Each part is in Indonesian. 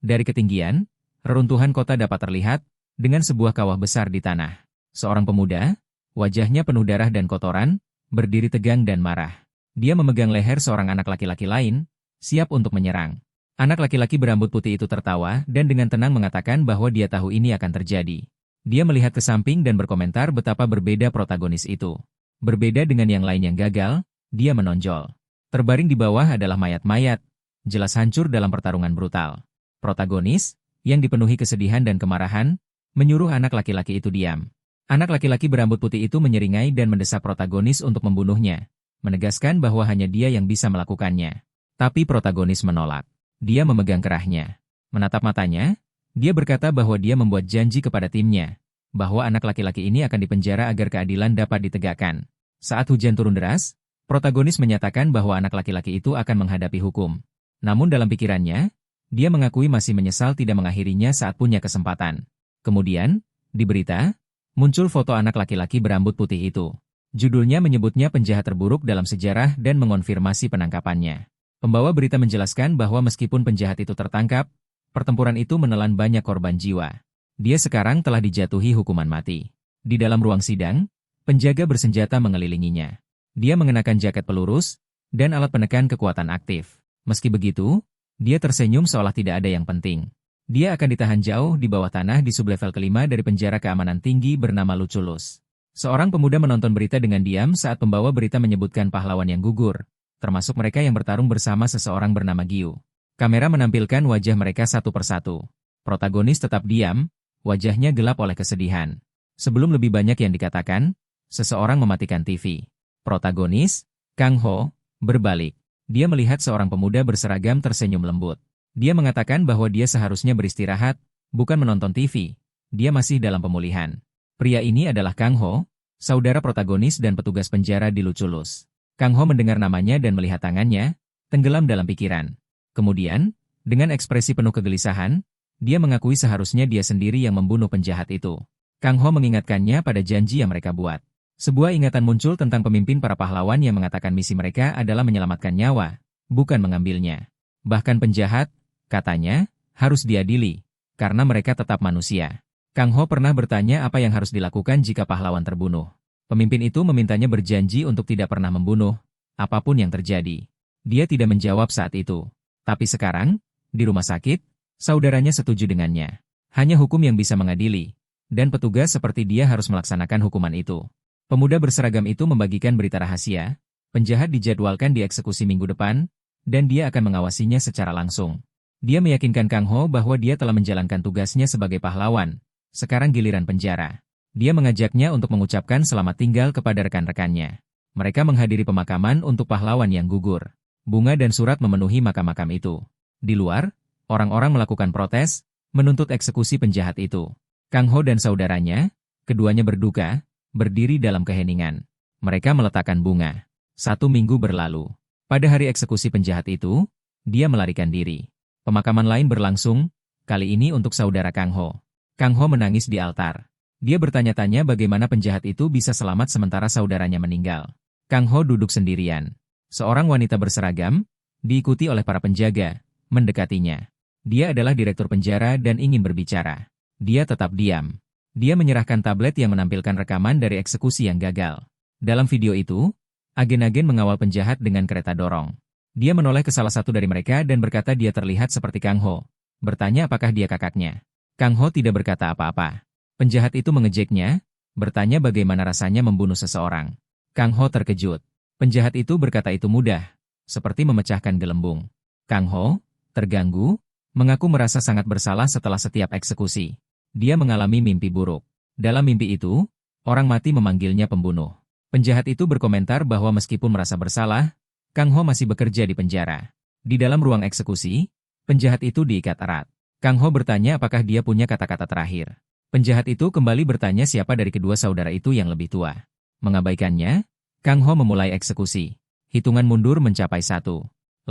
Dari ketinggian, reruntuhan kota dapat terlihat, dengan sebuah kawah besar di tanah. Seorang pemuda, wajahnya penuh darah dan kotoran, berdiri tegang dan marah. Dia memegang leher seorang anak laki-laki lain, siap untuk menyerang. Anak laki-laki berambut putih itu tertawa dan dengan tenang mengatakan bahwa dia tahu ini akan terjadi. Dia melihat ke samping dan berkomentar betapa berbeda protagonis itu. Berbeda dengan yang lain yang gagal, dia menonjol. Terbaring di bawah adalah mayat-mayat, jelas hancur dalam pertarungan brutal. Protagonis, yang dipenuhi kesedihan dan kemarahan, menyuruh anak laki-laki itu diam. Anak laki-laki berambut putih itu menyeringai dan mendesak protagonis untuk membunuhnya, menegaskan bahwa hanya dia yang bisa melakukannya. Tapi protagonis menolak. Dia memegang kerahnya. Menatap matanya, dia berkata bahwa dia membuat janji kepada timnya, bahwa anak laki-laki ini akan dipenjara agar keadilan dapat ditegakkan. Saat hujan turun deras, protagonis menyatakan bahwa anak laki-laki itu akan menghadapi hukum. Namun dalam pikirannya, dia mengakui masih menyesal tidak mengakhirinya saat punya kesempatan. Kemudian, di berita, muncul foto anak laki-laki berambut putih itu. Judulnya menyebutnya penjahat terburuk dalam sejarah dan mengonfirmasi penangkapannya. Pembawa berita menjelaskan bahwa meskipun penjahat itu tertangkap, pertempuran itu menelan banyak korban jiwa. Dia sekarang telah dijatuhi hukuman mati. Di dalam ruang sidang, penjaga bersenjata mengelilinginya. Dia mengenakan jaket pelurus dan alat penekan kekuatan aktif. Meski begitu, dia tersenyum seolah tidak ada yang penting. Dia akan ditahan jauh di bawah tanah di sublevel kelima dari penjara keamanan tinggi bernama Lucullus. Seorang pemuda menonton berita dengan diam saat pembawa berita menyebutkan pahlawan yang gugur, termasuk mereka yang bertarung bersama seseorang bernama Giu. Kamera menampilkan wajah mereka satu persatu. Protagonis tetap diam, wajahnya gelap oleh kesedihan. Sebelum lebih banyak yang dikatakan, seseorang mematikan TV. Protagonis, Kang Ho, berbalik. Dia melihat seorang pemuda berseragam tersenyum lembut. Dia mengatakan bahwa dia seharusnya beristirahat, bukan menonton TV. Dia masih dalam pemulihan. Pria ini adalah Kang Ho, saudara protagonis dan petugas penjara di Lucullus. Kang Ho mendengar namanya dan melihat tangannya, tenggelam dalam pikiran. Kemudian, dengan ekspresi penuh kegelisahan, dia mengakui seharusnya dia sendiri yang membunuh penjahat itu. Kang Ho mengingatkannya pada janji yang mereka buat. Sebuah ingatan muncul tentang pemimpin para pahlawan yang mengatakan misi mereka adalah menyelamatkan nyawa, bukan mengambilnya. Bahkan penjahat, katanya, harus diadili, karena mereka tetap manusia. Kang Ho pernah bertanya apa yang harus dilakukan jika pahlawan terbunuh. Pemimpin itu memintanya berjanji untuk tidak pernah membunuh, apapun yang terjadi. Dia tidak menjawab saat itu. Tapi sekarang, di rumah sakit, saudaranya setuju dengannya. Hanya hukum yang bisa mengadili, dan petugas seperti dia harus melaksanakan hukuman itu. Pemuda berseragam itu membagikan berita rahasia, penjahat dijadwalkan dieksekusi minggu depan, dan dia akan mengawasinya secara langsung. Dia meyakinkan Kang Ho bahwa dia telah menjalankan tugasnya sebagai pahlawan, sekarang giliran penjara. Dia mengajaknya untuk mengucapkan selamat tinggal kepada rekan-rekannya. Mereka menghadiri pemakaman untuk pahlawan yang gugur. Bunga dan surat memenuhi makam-makam itu. Di luar, orang-orang melakukan protes, menuntut eksekusi penjahat itu. Kang Ho dan saudaranya, keduanya berduka, berdiri dalam keheningan. Mereka meletakkan bunga. 1 minggu berlalu. Pada hari eksekusi penjahat itu, dia melarikan diri. Pemakaman lain berlangsung, kali ini untuk saudara Kang Ho. Kang Ho menangis di altar. Dia bertanya-tanya bagaimana penjahat itu bisa selamat sementara saudaranya meninggal. Kang Ho duduk sendirian. Seorang wanita berseragam, diikuti oleh para penjaga, mendekatinya. Dia adalah direktur penjara dan ingin berbicara. Dia tetap diam. Dia menyerahkan tablet yang menampilkan rekaman dari eksekusi yang gagal. Dalam video itu, agen-agen mengawal penjahat dengan kereta dorong. Dia menoleh ke salah satu dari mereka dan berkata dia terlihat seperti Kang Ho. Bertanya apakah dia kakaknya. Kang Ho tidak berkata apa-apa. Penjahat itu mengejeknya, bertanya bagaimana rasanya membunuh seseorang. Kang Ho terkejut. Penjahat itu berkata itu mudah, seperti memecahkan gelembung. Kang Ho, terganggu, mengaku merasa sangat bersalah setelah setiap eksekusi. Dia mengalami mimpi buruk. Dalam mimpi itu, orang mati memanggilnya pembunuh. Penjahat itu berkomentar bahwa meskipun merasa bersalah, Kang Ho masih bekerja di penjara. Di dalam ruang eksekusi, penjahat itu diikat erat. Kang Ho bertanya apakah dia punya kata-kata terakhir. Penjahat itu kembali bertanya siapa dari kedua saudara itu yang lebih tua. Mengabaikannya, Kang Ho memulai eksekusi. Hitungan mundur mencapai 1.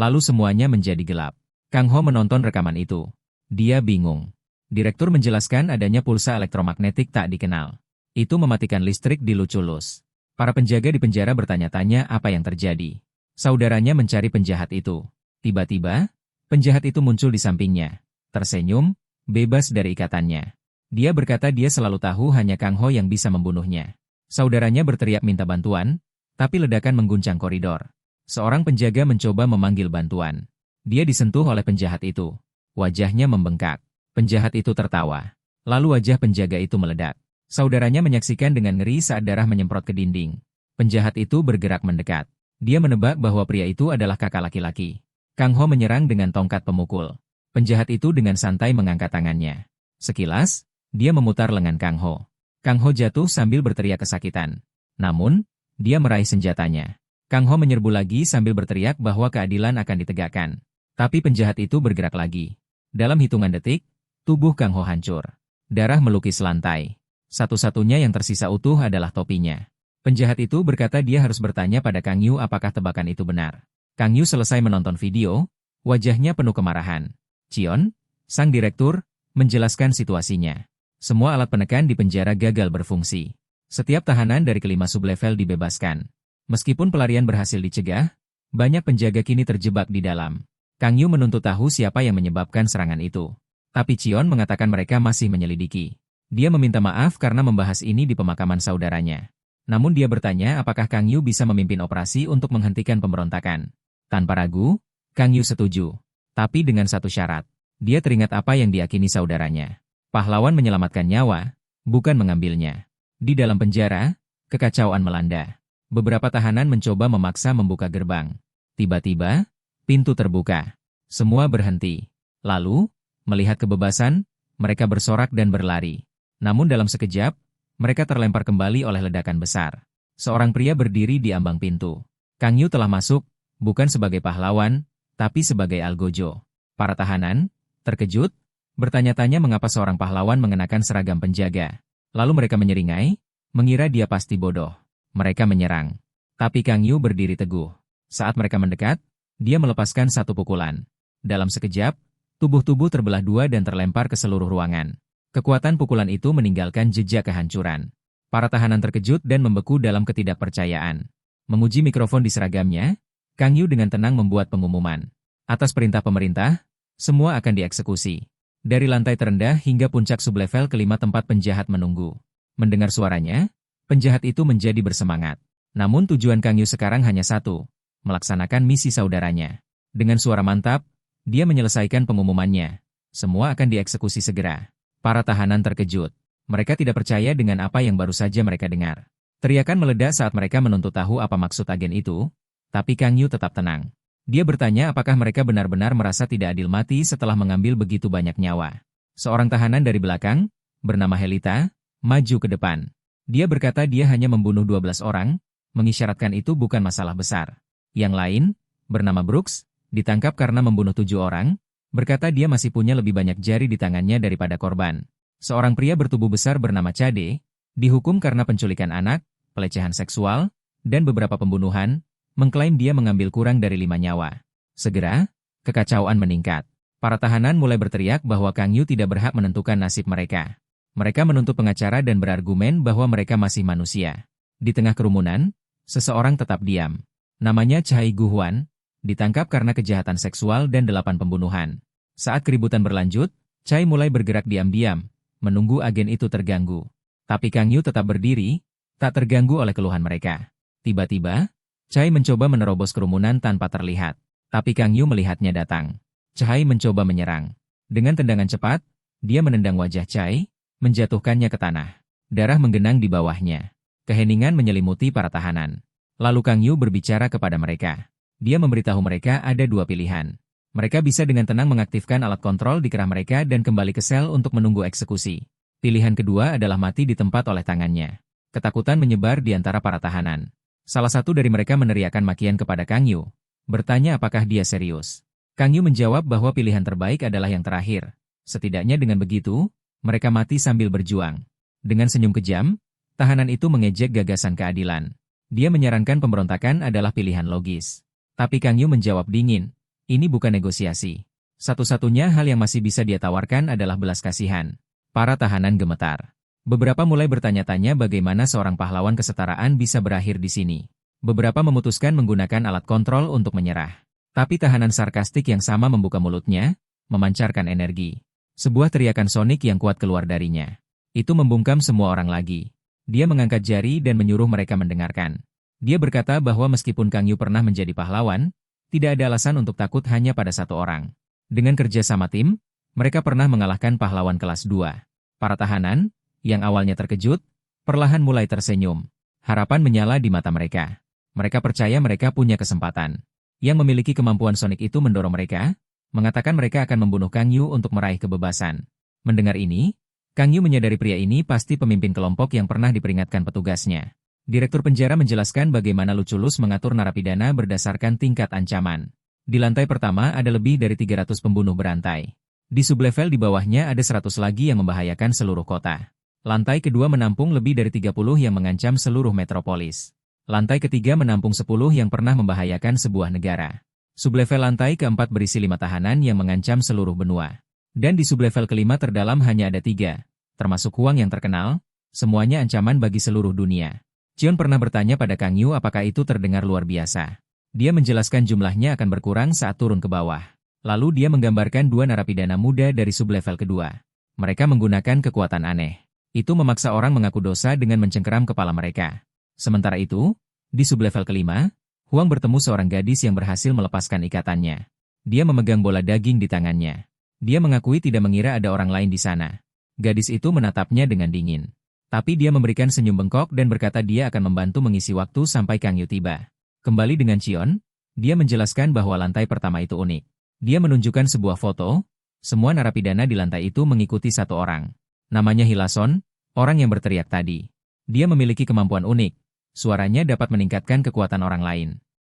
Lalu semuanya menjadi gelap. Kang Ho menonton rekaman itu. Dia bingung. Direktur menjelaskan adanya pulsa elektromagnetik tak dikenal. Itu mematikan listrik di Lucullus. Para penjaga di penjara bertanya-tanya apa yang terjadi. Saudaranya mencari penjahat itu. Tiba-tiba, penjahat itu muncul di sampingnya. tersenyum, bebas dari ikatannya. Dia berkata dia selalu tahu hanya Kang Ho yang bisa membunuhnya. Saudaranya berteriak minta bantuan, tapi ledakan mengguncang koridor. Seorang penjaga mencoba memanggil bantuan. Dia disentuh oleh penjahat itu. Wajahnya membengkak. Penjahat itu tertawa. Lalu wajah penjaga itu meledak. Saudaranya menyaksikan dengan ngeri saat darah menyemprot ke dinding. Penjahat itu bergerak mendekat. Dia menebak bahwa pria itu adalah kakak laki-laki. Kang Ho menyerang dengan tongkat pemukul. Penjahat itu dengan santai mengangkat tangannya. Sekilas, dia memutar lengan Kang Ho. Kang Ho jatuh sambil berteriak kesakitan. Namun, dia meraih senjatanya. Kang Ho menyerbu lagi sambil berteriak bahwa keadilan akan ditegakkan. Tapi penjahat itu bergerak lagi. Dalam hitungan detik, tubuh Kang Ho hancur. Darah melukis lantai. Satu-satunya yang tersisa utuh adalah topinya. Penjahat itu berkata dia harus bertanya pada Kang Yu apakah tebakan itu benar. Kang Yu selesai menonton video, wajahnya penuh kemarahan. Chion, sang direktur, menjelaskan situasinya. Semua alat penekan di penjara gagal berfungsi. Setiap tahanan dari kelima sublevel dibebaskan. Meskipun pelarian berhasil dicegah, banyak penjaga kini terjebak di dalam. Kang Yu menuntut tahu siapa yang menyebabkan serangan itu. Tapi Chion mengatakan mereka masih menyelidiki. Dia meminta maaf karena membahas ini di pemakaman saudaranya. Namun dia bertanya apakah Kang Yu bisa memimpin operasi untuk menghentikan pemberontakan. Tanpa ragu, Kang Yu setuju. Tapi dengan satu syarat. Dia teringat apa yang diakini saudaranya. Pahlawan menyelamatkan nyawa, bukan mengambilnya. Di dalam penjara, kekacauan melanda. Beberapa tahanan mencoba memaksa membuka gerbang. Tiba-tiba, pintu terbuka. Semua berhenti. Lalu, melihat kebebasan, mereka bersorak dan berlari. Namun dalam sekejap, mereka terlempar kembali oleh ledakan besar. Seorang pria berdiri di ambang pintu. Kang Yu telah masuk, bukan sebagai pahlawan, tapi sebagai algojo. Para tahanan, terkejut, bertanya-tanya mengapa seorang pahlawan mengenakan seragam penjaga. Lalu mereka menyeringai, mengira dia pasti bodoh. Mereka menyerang. Tapi Kang Yu berdiri teguh. Saat mereka mendekat, dia melepaskan satu pukulan. Dalam sekejap, tubuh-tubuh terbelah dua dan terlempar ke seluruh ruangan. Kekuatan pukulan itu meninggalkan jejak kehancuran. Para tahanan terkejut dan membeku dalam ketidakpercayaan. Menguji mikrofon di seragamnya, Kang Yu dengan tenang membuat pengumuman. Atas perintah pemerintah, semua akan dieksekusi. Dari lantai terendah hingga puncak sublevel kelima tempat penjahat menunggu. Mendengar suaranya, penjahat itu menjadi bersemangat. Namun tujuan Kang Yu sekarang hanya satu, melaksanakan misi saudaranya. Dengan suara mantap, dia menyelesaikan pengumumannya. Semua akan dieksekusi segera. Para tahanan terkejut. Mereka tidak percaya dengan apa yang baru saja mereka dengar. Teriakan meledak saat mereka menuntut tahu apa maksud agen itu, tapi Kang Yu tetap tenang. Dia bertanya apakah mereka benar-benar merasa tidak adil mati setelah mengambil begitu banyak nyawa. Seorang tahanan dari belakang, bernama Helita, maju ke depan. Dia berkata dia hanya membunuh 12 orang, mengisyaratkan itu bukan masalah besar. Yang lain, bernama Brooks, ditangkap karena membunuh 7 orang, berkata dia masih punya lebih banyak jari di tangannya daripada korban. Seorang pria bertubuh besar bernama Chade, dihukum karena penculikan anak, pelecehan seksual, dan beberapa pembunuhan, mengklaim dia mengambil kurang dari 5 nyawa. Segera, kekacauan meningkat. Para tahanan mulai berteriak bahwa Kang Yu tidak berhak menentukan nasib mereka. Mereka menuntut pengacara dan berargumen bahwa mereka masih manusia. Di tengah kerumunan, seseorang tetap diam. Namanya Chai Guhuan, ditangkap karena kejahatan seksual dan 8 pembunuhan. Saat keributan berlanjut, Chai mulai bergerak diam-diam, menunggu agen itu terganggu. Tapi Kang Yu tetap berdiri, tak terganggu oleh keluhan mereka. Tiba-tiba, Chai mencoba menerobos kerumunan tanpa terlihat. Tapi Kang Yu melihatnya datang. Chai mencoba menyerang. Dengan tendangan cepat, dia menendang wajah Chai, menjatuhkannya ke tanah. Darah menggenang di bawahnya. Keheningan menyelimuti para tahanan. Lalu Kang Yu berbicara kepada mereka. Dia memberitahu mereka ada 2 pilihan. Mereka bisa dengan tenang mengaktifkan alat kontrol di kerah mereka dan kembali ke sel untuk menunggu eksekusi. Pilihan kedua adalah mati di tempat oleh tangannya. Ketakutan menyebar di antara para tahanan. Salah satu dari mereka meneriakkan makian kepada Kang Yu, bertanya apakah dia serius. Kang Yu menjawab bahwa pilihan terbaik adalah yang terakhir. Setidaknya dengan begitu, mereka mati sambil berjuang. Dengan senyum kejam, tahanan itu mengejek gagasan keadilan. Dia menyarankan pemberontakan adalah pilihan logis. Tapi Kang Yu menjawab dingin, ini bukan negosiasi. Satu-satunya hal yang masih bisa dia tawarkan adalah belas kasihan. Para tahanan gemetar. Beberapa mulai bertanya-tanya bagaimana seorang pahlawan kesetaraan bisa berakhir di sini. Beberapa memutuskan menggunakan alat kontrol untuk menyerah. Tapi tahanan sarkastik yang sama membuka mulutnya, memancarkan energi. Sebuah teriakan sonik yang kuat keluar darinya. Itu membungkam semua orang lagi. Dia mengangkat jari dan menyuruh mereka mendengarkan. Dia berkata bahwa meskipun Kang Yu pernah menjadi pahlawan, tidak ada alasan untuk takut hanya pada satu orang. Dengan kerja sama tim, mereka pernah mengalahkan pahlawan kelas 2. Para tahanan, yang awalnya terkejut, perlahan mulai tersenyum. Harapan menyala di mata mereka. Mereka percaya mereka punya kesempatan. Yang memiliki kemampuan sonik itu mendorong mereka, mengatakan mereka akan membunuh Kang Yu untuk meraih kebebasan. Mendengar ini, Kang Yu menyadari pria ini pasti pemimpin kelompok yang pernah diperingatkan petugasnya. Direktur penjara menjelaskan bagaimana Lucullus mengatur narapidana berdasarkan tingkat ancaman. Di lantai pertama ada lebih dari 300 pembunuh berantai. Di sublevel di bawahnya ada 100 lagi yang membahayakan seluruh kota. Lantai kedua menampung lebih dari 30 yang mengancam seluruh metropolis. Lantai ketiga menampung 10 yang pernah membahayakan sebuah negara. Sublevel lantai keempat berisi 5 tahanan yang mengancam seluruh benua. Dan di sublevel kelima terdalam hanya ada 3, termasuk Huang yang terkenal, semuanya ancaman bagi seluruh dunia. Chion pernah bertanya pada Kang Yu apakah itu terdengar luar biasa. Dia menjelaskan jumlahnya akan berkurang saat turun ke bawah. Lalu dia menggambarkan 2 narapidana muda dari sublevel kedua. Mereka menggunakan kekuatan aneh. Itu memaksa orang mengaku dosa dengan mencengkeram kepala mereka. Sementara itu, di sublevel kelima, Huang bertemu seorang gadis yang berhasil melepaskan ikatannya. Dia memegang bola daging di tangannya. Dia mengakui tidak mengira ada orang lain di sana. Gadis itu menatapnya dengan dingin. Tapi dia memberikan senyum bengkok dan berkata dia akan membantu mengisi waktu sampai Kang Yu tiba. Kembali dengan Chion, dia menjelaskan bahwa lantai pertama itu unik. Dia menunjukkan sebuah foto, semua narapidana di lantai itu mengikuti satu orang. Namanya Hilason, orang yang berteriak tadi. Dia memiliki kemampuan unik. Suaranya dapat meningkatkan kekuatan orang lain.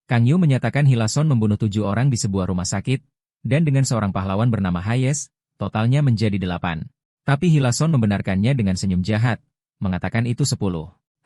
Kang Yu menyatakan Hilason membunuh 7 orang di sebuah rumah sakit, dan dengan seorang pahlawan bernama Hayes, totalnya menjadi 8. Tapi Hilason membenarkannya dengan senyum jahat, mengatakan itu 10.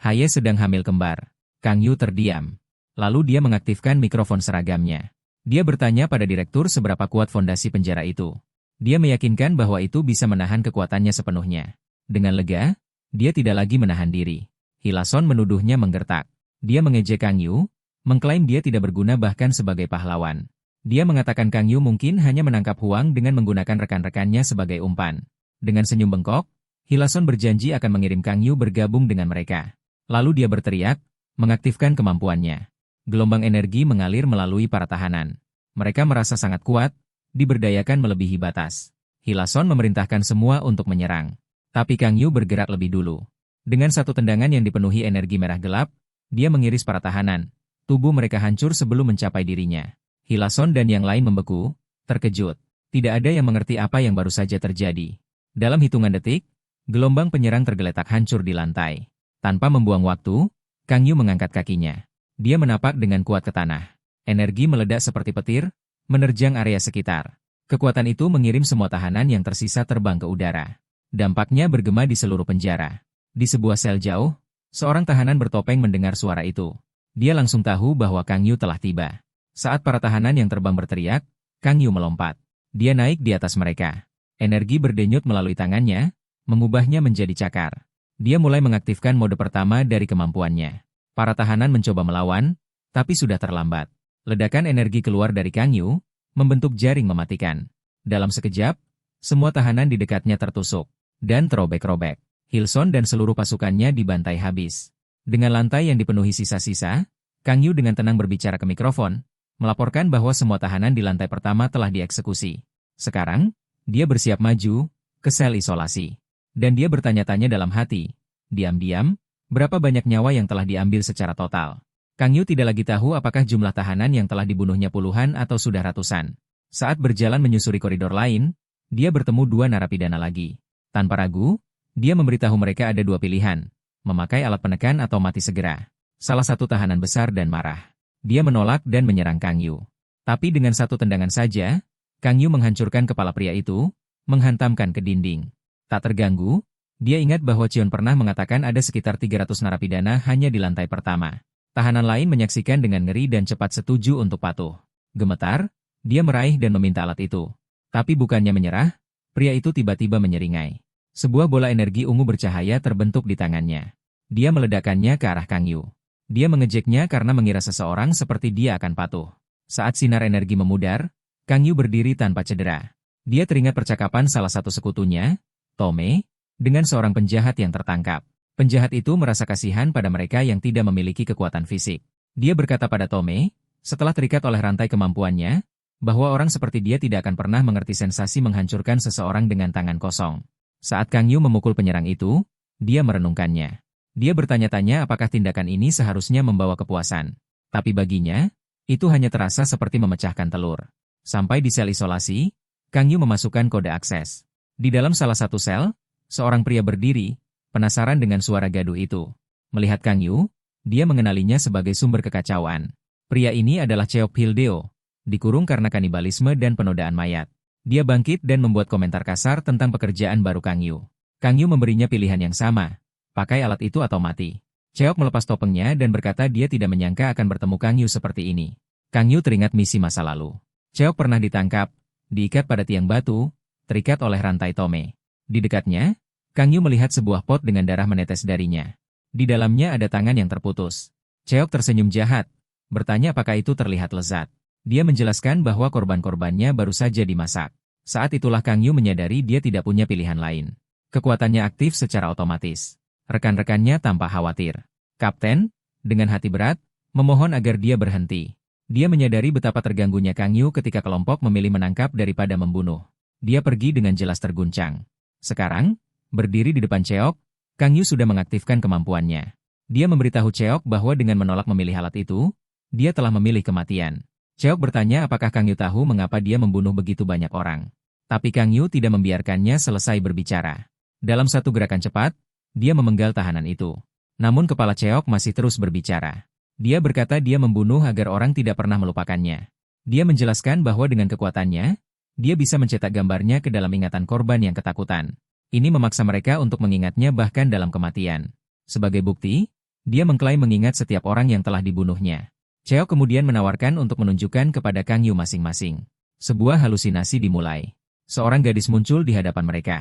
Hayes sedang hamil kembar. Kang Yu terdiam. Lalu dia mengaktifkan mikrofon seragamnya. Dia bertanya pada direktur seberapa kuat fondasi penjara itu. Dia meyakinkan bahwa itu bisa menahan kekuatannya sepenuhnya. Dengan lega, dia tidak lagi menahan diri. Hilason menuduhnya menggertak. Dia mengejek Kang Yu, mengklaim dia tidak berguna bahkan sebagai pahlawan. Dia mengatakan Kang Yu mungkin hanya menangkap Huang dengan menggunakan rekan-rekannya sebagai umpan. Dengan senyum bengkok, Hilason berjanji akan mengirim Kang Yu bergabung dengan mereka. Lalu dia berteriak, mengaktifkan kemampuannya. Gelombang energi mengalir melalui para tahanan. Mereka merasa sangat kuat, diberdayakan melebihi batas. Hilason memerintahkan semua untuk menyerang. Tapi Kang Yu bergerak lebih dulu. Dengan satu tendangan yang dipenuhi energi merah gelap, dia mengiris para tahanan. Tubuh mereka hancur sebelum mencapai dirinya. Hilason dan yang lain membeku, terkejut. Tidak ada yang mengerti apa yang baru saja terjadi. Dalam hitungan detik, gelombang penyerang tergeletak hancur di lantai. Tanpa membuang waktu, Kang Yu mengangkat kakinya. Dia menapak dengan kuat ke tanah. Energi meledak seperti petir, menerjang area sekitar. Kekuatan itu mengirim semua tahanan yang tersisa terbang ke udara. Dampaknya bergema di seluruh penjara. Di sebuah sel jauh, seorang tahanan bertopeng mendengar suara itu. Dia langsung tahu bahwa Kang Yu telah tiba. Saat para tahanan yang terbang berteriak, Kang Yu melompat. Dia naik di atas mereka. Energi berdenyut melalui tangannya, mengubahnya menjadi cakar. Dia mulai mengaktifkan mode pertama dari kemampuannya. Para tahanan mencoba melawan, tapi sudah terlambat. Ledakan energi keluar dari Kang Yu, membentuk jaring mematikan. Dalam sekejap, semua tahanan di dekatnya tertusuk dan terobek-robek. Hilson dan seluruh pasukannya dibantai habis. Dengan lantai yang dipenuhi sisa-sisa, Kang Yu dengan tenang berbicara ke mikrofon, melaporkan bahwa semua tahanan di lantai pertama telah dieksekusi. Sekarang, dia bersiap maju ke sel isolasi. Dan dia bertanya-tanya dalam hati, diam-diam, berapa banyak nyawa yang telah diambil secara total. Kang Yu tidak lagi tahu apakah jumlah tahanan yang telah dibunuhnya puluhan atau sudah ratusan. Saat berjalan menyusuri koridor lain, dia bertemu 2 narapidana lagi. Tanpa ragu, dia memberitahu mereka ada 2 pilihan, memakai alat penekan atau mati segera. Salah satu tahanan besar dan marah. Dia menolak dan menyerang Kang Yu. Tapi dengan satu tendangan saja, Kang Yu menghancurkan kepala pria itu, menghantamkan ke dinding. Tak terganggu, dia ingat bahwa Chion pernah mengatakan ada sekitar 300 narapidana hanya di lantai pertama. Tahanan lain menyaksikan dengan ngeri dan cepat setuju untuk patuh. Gemetar, dia meraih dan meminta alat itu. Tapi bukannya menyerah, pria itu tiba-tiba menyeringai. Sebuah bola energi ungu bercahaya terbentuk di tangannya. Dia meledakkannya ke arah Kang Yu. Dia mengejeknya karena mengira seseorang seperti dia akan patuh. Saat sinar energi memudar, Kang Yu berdiri tanpa cedera. Dia teringat percakapan salah satu sekutunya, Tome, dengan seorang penjahat yang tertangkap. Penjahat itu merasa kasihan pada mereka yang tidak memiliki kekuatan fisik. Dia berkata pada Tome, setelah terikat oleh rantai kemampuannya, bahwa orang seperti dia tidak akan pernah mengerti sensasi menghancurkan seseorang dengan tangan kosong. Saat Kang Yu memukul penyerang itu, dia merenungkannya. Dia bertanya-tanya apakah tindakan ini seharusnya membawa kepuasan. Tapi baginya, itu hanya terasa seperti memecahkan telur. Sampai di sel isolasi, Kang Yu memasukkan kode akses. Di dalam salah satu sel, seorang pria berdiri, penasaran dengan suara gaduh itu. Melihat Kang Yu, dia mengenalinya sebagai sumber kekacauan. Pria ini adalah Cheok Hildeo, dikurung karena kanibalisme dan penodaan mayat. Dia bangkit dan membuat komentar kasar tentang pekerjaan baru Kang Yu. Kang Yu memberinya pilihan yang sama, pakai alat itu atau mati. Cheok melepas topengnya dan berkata dia tidak menyangka akan bertemu Kang Yu seperti ini. Kang Yu teringat misi masa lalu. Cheok pernah ditangkap, diikat pada tiang batu, terikat oleh rantai Tome. Di dekatnya, Kang Yu melihat sebuah pot dengan darah menetes darinya. Di dalamnya ada tangan yang terputus. Cheok tersenyum jahat, bertanya apakah itu terlihat lezat. Dia menjelaskan bahwa korban-korbannya baru saja dimasak. Saat itulah Kang Yu menyadari dia tidak punya pilihan lain. Kekuatannya aktif secara otomatis. Rekan-rekannya tampak khawatir. Kapten, dengan hati berat, memohon agar dia berhenti. Dia menyadari betapa terganggunya Kang Yu ketika kelompok memilih menangkap daripada membunuh. Dia pergi dengan jelas terguncang. Sekarang, berdiri di depan Cheok, Kang Yu sudah mengaktifkan kemampuannya. Dia memberitahu Cheok bahwa dengan menolak memilih alat itu, dia telah memilih kematian. Cheok bertanya apakah Kang Yu tahu mengapa dia membunuh begitu banyak orang. Tapi Kang Yu tidak membiarkannya selesai berbicara. Dalam satu gerakan cepat, dia memenggal tahanan itu. Namun kepala Cheok masih terus berbicara. Dia berkata dia membunuh agar orang tidak pernah melupakannya. Dia menjelaskan bahwa dengan kekuatannya, dia bisa mencetak gambarnya ke dalam ingatan korban yang ketakutan. Ini memaksa mereka untuk mengingatnya bahkan dalam kematian. Sebagai bukti, dia mengklaim mengingat setiap orang yang telah dibunuhnya. Cheok kemudian menawarkan untuk menunjukkan kepada Kang Yu masing-masing. Sebuah halusinasi dimulai. Seorang gadis muncul di hadapan mereka.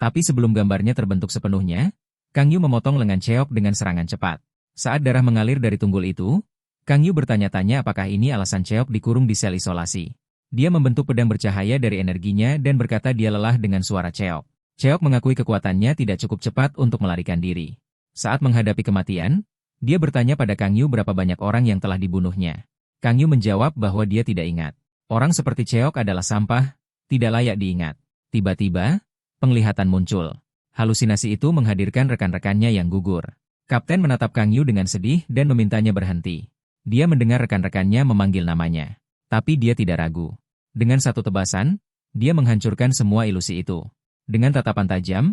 Tapi sebelum gambarnya terbentuk sepenuhnya, Kang Yu memotong lengan Cheok dengan serangan cepat. Saat darah mengalir dari tunggul itu, Kang Yu bertanya-tanya apakah ini alasan Cheok dikurung di sel isolasi. Dia membentuk pedang bercahaya dari energinya dan berkata dia lelah dengan suara Cheok. Cheok mengakui kekuatannya tidak cukup cepat untuk melarikan diri. Saat menghadapi kematian, dia bertanya pada Kang Yu berapa banyak orang yang telah dibunuhnya. Kang Yu menjawab bahwa dia tidak ingat. Orang seperti Cheok adalah sampah, tidak layak diingat. Tiba-tiba, penglihatan muncul. Halusinasi itu menghadirkan rekan-rekannya yang gugur. Kapten menatap Kang Yu dengan sedih dan memintanya berhenti. Dia mendengar rekan-rekannya memanggil namanya. Tapi dia tidak ragu. Dengan satu tebasan, dia menghancurkan semua ilusi itu. Dengan tatapan tajam,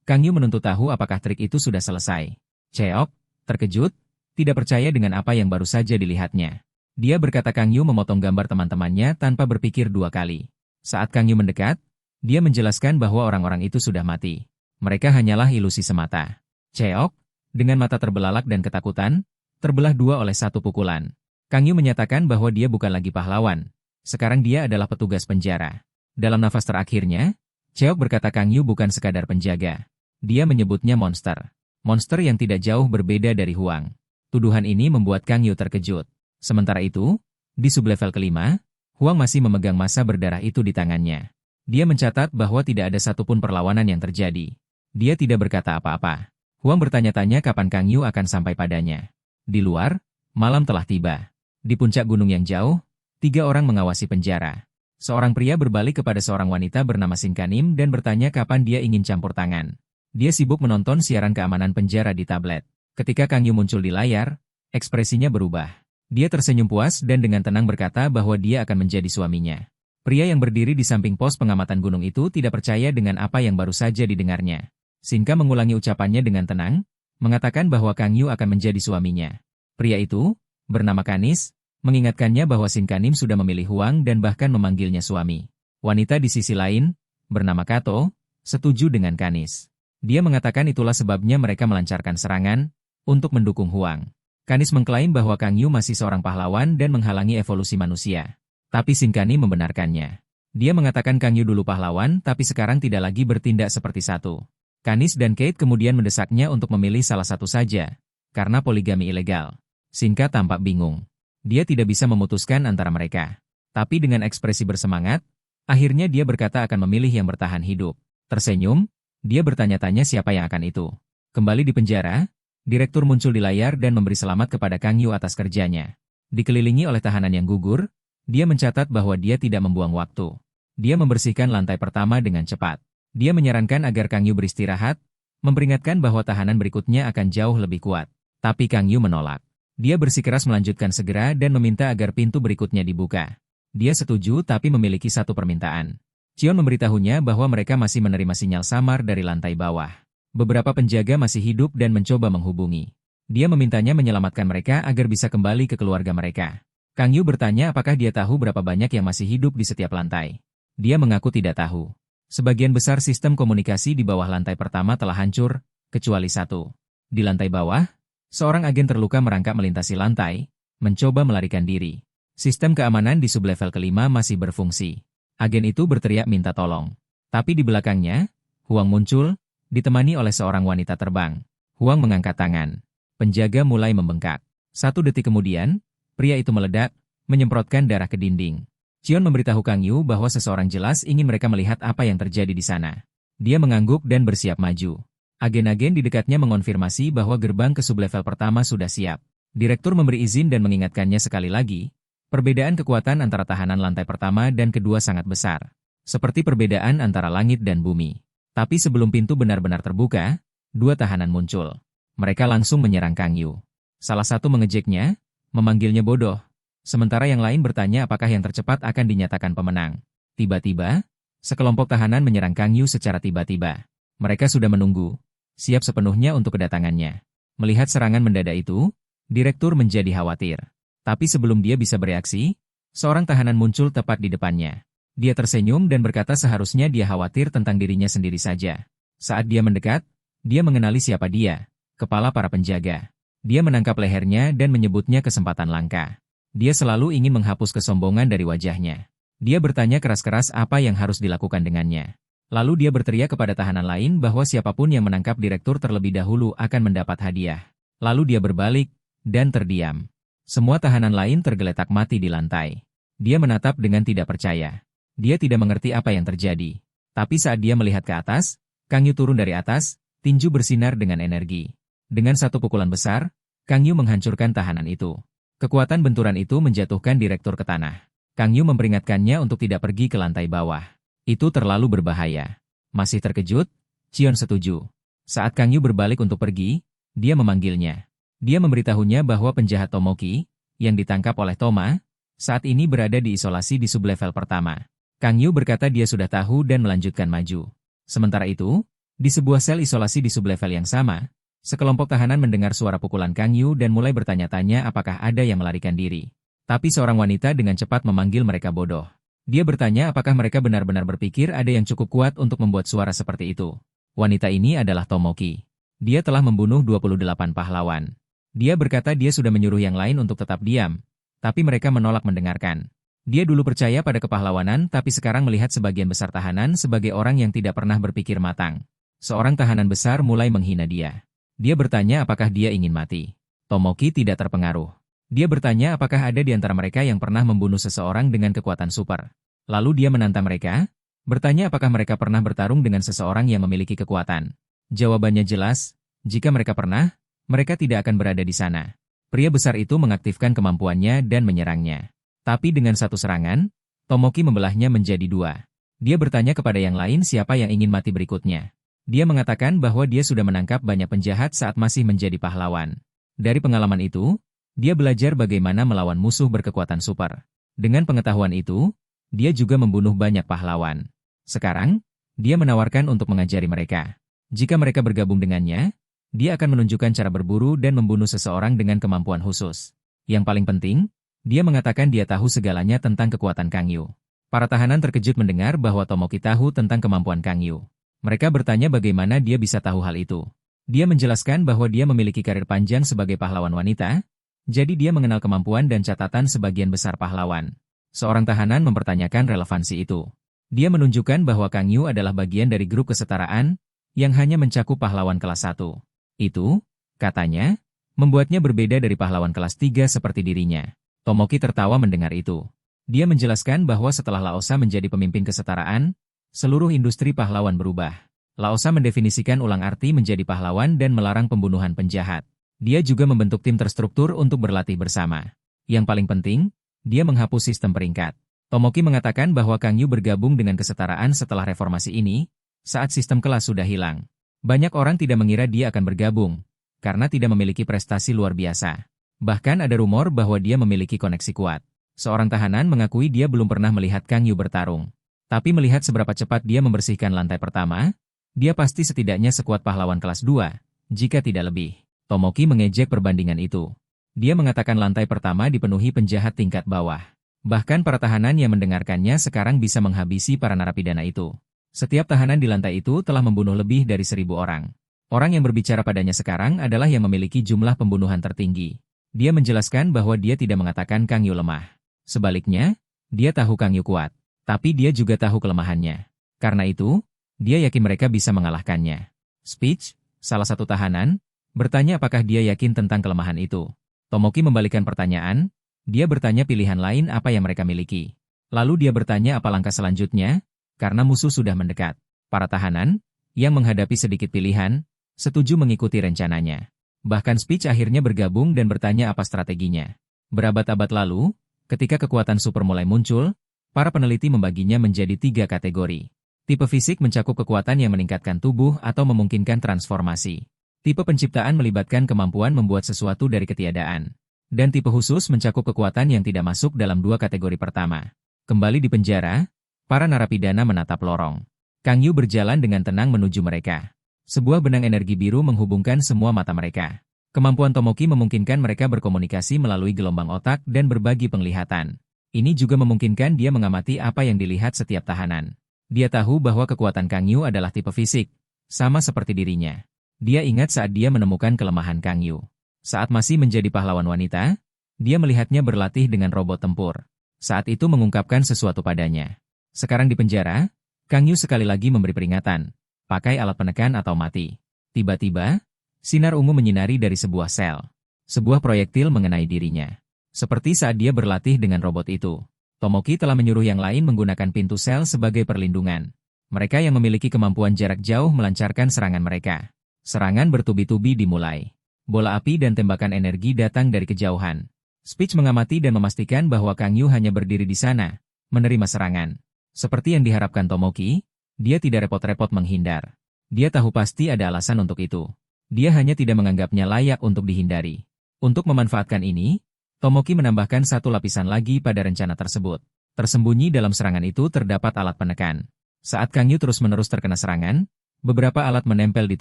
Kang Yu menuntut tahu apakah trik itu sudah selesai. Cheok, terkejut, tidak percaya dengan apa yang baru saja dilihatnya. Dia berkata Kang Yu memotong gambar teman-temannya tanpa berpikir dua kali. Saat Kang Yu mendekat, dia menjelaskan bahwa orang-orang itu sudah mati. Mereka hanyalah ilusi semata. Cheok, dengan mata terbelalak dan ketakutan, terbelah dua oleh satu pukulan. Kang Yu menyatakan bahwa dia bukan lagi pahlawan. Sekarang dia adalah petugas penjara. Dalam nafas terakhirnya, Cheok berkata Kang Yu bukan sekadar penjaga. Dia menyebutnya monster. Monster yang tidak jauh berbeda dari Huang. Tuduhan ini membuat Kang Yu terkejut. Sementara itu, di sublevel kelima, Huang masih memegang massa berdarah itu di tangannya. Dia mencatat bahwa tidak ada satupun perlawanan yang terjadi. Dia tidak berkata apa-apa. Huang bertanya-tanya kapan Kang Yu akan sampai padanya. Di luar, malam telah tiba. Di puncak gunung yang jauh, 3 orang mengawasi penjara. Seorang pria berbalik kepada seorang wanita bernama Sinkanim dan bertanya kapan dia ingin campur tangan. Dia sibuk menonton siaran keamanan penjara di tablet. Ketika Kang Yu muncul di layar, ekspresinya berubah. Dia tersenyum puas dan dengan tenang berkata bahwa dia akan menjadi suaminya. Pria yang berdiri di samping pos pengamatan gunung itu tidak percaya dengan apa yang baru saja didengarnya. Sinka mengulangi ucapannya dengan tenang, mengatakan bahwa Kang Yu akan menjadi suaminya. Pria itu, bernama Kanis, mengingatkannya bahwa Sinkanim sudah memilih Huang dan bahkan memanggilnya suami. Wanita di sisi lain, bernama Kato, setuju dengan Kanis. Dia mengatakan itulah sebabnya mereka melancarkan serangan untuk mendukung Huang. Kanis mengklaim bahwa Kang Yu masih seorang pahlawan dan menghalangi evolusi manusia. Tapi Sinkanim membenarkannya. Dia mengatakan Kang Yu dulu pahlawan tapi sekarang tidak lagi bertindak seperti satu. Kanis dan Kate kemudian mendesaknya untuk memilih salah satu saja, karena poligami ilegal. Sinka tampak bingung. Dia tidak bisa memutuskan antara mereka. Tapi dengan ekspresi bersemangat, Akhirnya dia berkata akan memilih yang bertahan hidup. Tersenyum, dia bertanya-tanya siapa yang akan itu. Kembali di penjara, direktur muncul di layar dan memberi selamat kepada Kang Yu atas kerjanya. Dikelilingi oleh tahanan yang gugur, dia mencatat bahwa dia tidak membuang waktu. Dia membersihkan lantai pertama dengan cepat. Dia menyarankan agar Kang Yu beristirahat, memperingatkan bahwa tahanan berikutnya akan jauh lebih kuat. Tapi Kang Yu menolak. Dia bersikeras melanjutkan segera dan meminta agar pintu berikutnya dibuka. Dia setuju tapi memiliki satu permintaan. Chion memberitahunya bahwa mereka masih menerima sinyal samar dari lantai bawah. Beberapa penjaga masih hidup dan mencoba menghubungi. Dia memintanya menyelamatkan mereka agar bisa kembali ke keluarga mereka. Kang Yu bertanya apakah dia tahu berapa banyak yang masih hidup di setiap lantai. Dia mengaku tidak tahu. Sebagian besar sistem komunikasi di bawah lantai pertama telah hancur, kecuali satu. Di lantai bawah, seorang agen terluka merangkak melintasi lantai, mencoba melarikan diri. Sistem keamanan di sublevel kelima masih berfungsi. Agen itu berteriak minta tolong. Tapi di belakangnya, Huang muncul, ditemani oleh seorang wanita terbang. Huang mengangkat tangan. Penjaga mulai membengkak. 1 detik kemudian, pria itu meledak, menyemprotkan darah ke dinding. Chion memberitahu Kang Yu bahwa seseorang jelas ingin mereka melihat apa yang terjadi di sana. Dia mengangguk dan bersiap maju. Agen-agen di dekatnya mengonfirmasi bahwa gerbang ke sublevel pertama sudah siap. Direktur memberi izin dan mengingatkannya sekali lagi. Perbedaan kekuatan antara tahanan lantai pertama dan kedua sangat besar. Seperti perbedaan antara langit dan bumi. Tapi sebelum pintu benar-benar terbuka, 2 tahanan muncul. Mereka langsung menyerang Kang Yu. Salah satu mengejeknya, memanggilnya bodoh. Sementara yang lain bertanya apakah yang tercepat akan dinyatakan pemenang. Tiba-tiba, sekelompok tahanan menyerang Kang Yu secara tiba-tiba. Mereka sudah menunggu, siap sepenuhnya untuk kedatangannya. Melihat serangan mendadak itu, direktur menjadi khawatir. Tapi sebelum dia bisa bereaksi, seorang tahanan muncul tepat di depannya. Dia tersenyum dan berkata seharusnya dia khawatir tentang dirinya sendiri saja. Saat dia mendekat, dia mengenali siapa dia, kepala para penjaga. Dia menangkap lehernya dan menyebutnya kesempatan langka. Dia selalu ingin menghapus kesombongan dari wajahnya. Dia bertanya keras-keras apa yang harus dilakukan dengannya. Lalu dia berteriak kepada tahanan lain bahwa siapapun yang menangkap direktur terlebih dahulu akan mendapat hadiah. Lalu dia berbalik dan terdiam. Semua tahanan lain tergeletak mati di lantai. Dia menatap dengan tidak percaya. Dia tidak mengerti apa yang terjadi. Tapi saat dia melihat ke atas, Kang Yu turun dari atas, tinju bersinar dengan energi. Dengan satu pukulan besar, Kang Yu menghancurkan tahanan itu. Kekuatan benturan itu menjatuhkan direktur ke tanah. Kang Yu memperingatkannya untuk tidak pergi ke lantai bawah. Itu terlalu berbahaya. Masih terkejut, Chion setuju. Saat Kang Yu berbalik untuk pergi, dia memanggilnya. Dia memberitahunya bahwa penjahat Tomoki, yang ditangkap oleh Toma, saat ini berada di isolasi di sublevel pertama. Kang Yu berkata dia sudah tahu dan melanjutkan maju. Sementara itu, di sebuah sel isolasi di sublevel yang sama, sekelompok tahanan mendengar suara pukulan Kang Yu dan mulai bertanya-tanya apakah ada yang melarikan diri. Tapi seorang wanita dengan cepat memanggil mereka bodoh. Dia bertanya apakah mereka benar-benar berpikir ada yang cukup kuat untuk membuat suara seperti itu. Wanita ini adalah Tomoki. Dia telah membunuh 28 pahlawan. Dia berkata dia sudah menyuruh yang lain untuk tetap diam, tapi mereka menolak mendengarkan. Dia dulu percaya pada kepahlawanan tapi sekarang melihat sebagian besar tahanan sebagai orang yang tidak pernah berpikir matang. Seorang tahanan besar mulai menghina dia. Dia bertanya apakah dia ingin mati. Tomoki tidak terpengaruh. Dia bertanya apakah ada di antara mereka yang pernah membunuh seseorang dengan kekuatan super. Lalu dia menantang mereka, bertanya apakah mereka pernah bertarung dengan seseorang yang memiliki kekuatan. Jawabannya jelas, jika mereka pernah, mereka tidak akan berada di sana. Pria besar itu mengaktifkan kemampuannya dan menyerangnya. Tapi dengan satu serangan, Tomoki membelahnya menjadi 2. Dia bertanya kepada yang lain siapa yang ingin mati berikutnya. Dia mengatakan bahwa dia sudah menangkap banyak penjahat saat masih menjadi pahlawan. Dari pengalaman itu, dia belajar bagaimana melawan musuh berkekuatan super. Dengan pengetahuan itu, dia juga membunuh banyak pahlawan. Sekarang, dia menawarkan untuk mengajari mereka. Jika mereka bergabung dengannya, dia akan menunjukkan cara berburu dan membunuh seseorang dengan kemampuan khusus. Yang paling penting, dia mengatakan dia tahu segalanya tentang kekuatan Kang Yu. Para tahanan terkejut mendengar bahwa Tomoki tahu tentang kemampuan Kang Yu. Mereka bertanya bagaimana dia bisa tahu hal itu. Dia menjelaskan bahwa dia memiliki karir panjang sebagai pahlawan wanita, jadi dia mengenal kemampuan dan catatan sebagian besar pahlawan. Seorang tahanan mempertanyakan relevansi itu. Dia menunjukkan bahwa Kang Yu adalah bagian dari grup kesetaraan, yang hanya mencakup pahlawan kelas 1. Itu, katanya, membuatnya berbeda dari pahlawan kelas 3 seperti dirinya. Tomoki tertawa mendengar itu. Dia menjelaskan bahwa setelah Laosa menjadi pemimpin kesetaraan, seluruh industri pahlawan berubah. Laosa mendefinisikan ulang arti menjadi pahlawan dan melarang pembunuhan penjahat. Dia juga membentuk tim terstruktur untuk berlatih bersama. Yang paling penting, dia menghapus sistem peringkat. Tomoki mengatakan bahwa Kang Yu bergabung dengan kesetaraan setelah reformasi ini, saat sistem kelas sudah hilang. Banyak orang tidak mengira dia akan bergabung, karena tidak memiliki prestasi luar biasa. Bahkan ada rumor bahwa dia memiliki koneksi kuat. Seorang tahanan mengakui dia belum pernah melihat Kang Yu bertarung. Tapi melihat seberapa cepat dia membersihkan lantai pertama, dia pasti setidaknya sekuat pahlawan kelas 2, jika tidak lebih. Tomoki mengejek perbandingan itu. Dia mengatakan lantai pertama dipenuhi penjahat tingkat bawah. Bahkan para tahanan yang mendengarkannya sekarang bisa menghabisi para narapidana itu. Setiap tahanan di lantai itu telah membunuh lebih dari 1.000 orang. Orang yang berbicara padanya sekarang adalah yang memiliki jumlah pembunuhan tertinggi. Dia menjelaskan bahwa dia tidak mengatakan Kang Yu lemah. Sebaliknya, dia tahu Kang Yu kuat. Tapi dia juga tahu kelemahannya. Karena itu, dia yakin mereka bisa mengalahkannya. Speech, salah satu tahanan, bertanya apakah dia yakin tentang kelemahan itu. Tomoki membalikan pertanyaan, dia bertanya pilihan lain apa yang mereka miliki. Lalu dia bertanya apa langkah selanjutnya, karena musuh sudah mendekat. Para tahanan, yang menghadapi sedikit pilihan, setuju mengikuti rencananya. Bahkan Speech akhirnya bergabung dan bertanya apa strateginya. Berabad-abad lalu, ketika kekuatan super mulai muncul, para peneliti membaginya menjadi 3 kategori. Tipe fisik mencakup kekuatan yang meningkatkan tubuh atau memungkinkan transformasi. Tipe penciptaan melibatkan kemampuan membuat sesuatu dari ketiadaan. Dan tipe khusus mencakup kekuatan yang tidak masuk dalam 2 kategori pertama. Kembali di penjara, para narapidana menatap lorong. Kang Yu berjalan dengan tenang menuju mereka. Sebuah benang energi biru menghubungkan semua mata mereka. Kemampuan Tomoki memungkinkan mereka berkomunikasi melalui gelombang otak dan berbagi penglihatan. Ini juga memungkinkan dia mengamati apa yang dilihat setiap tahanan. Dia tahu bahwa kekuatan Kang Yu adalah tipe fisik, sama seperti dirinya. Dia ingat saat dia menemukan kelemahan Kang Yu. Saat masih menjadi pahlawan wanita, dia melihatnya berlatih dengan robot tempur. Saat itu mengungkapkan sesuatu padanya. Sekarang di penjara, Kang Yu sekali lagi memberi peringatan, pakai alat penekan atau mati. Tiba-tiba, sinar ungu menyinari dari sebuah sel. Sebuah proyektil mengenai dirinya. Seperti saat dia berlatih dengan robot itu. Tomoki telah menyuruh yang lain menggunakan pintu sel sebagai perlindungan. Mereka yang memiliki kemampuan jarak jauh melancarkan serangan mereka. Serangan bertubi-tubi dimulai. Bola api dan tembakan energi datang dari kejauhan. Speech mengamati dan memastikan bahwa Kang Yu hanya berdiri di sana, menerima serangan. Seperti yang diharapkan Tomoki, dia tidak repot-repot menghindar. Dia tahu pasti ada alasan untuk itu. Dia hanya tidak menganggapnya layak untuk dihindari. Untuk memanfaatkan ini, Tomoki menambahkan 1 lapisan lagi pada rencana tersebut. Tersembunyi dalam serangan itu terdapat alat penekan. Saat Kang Yu terus-menerus terkena serangan, beberapa alat menempel di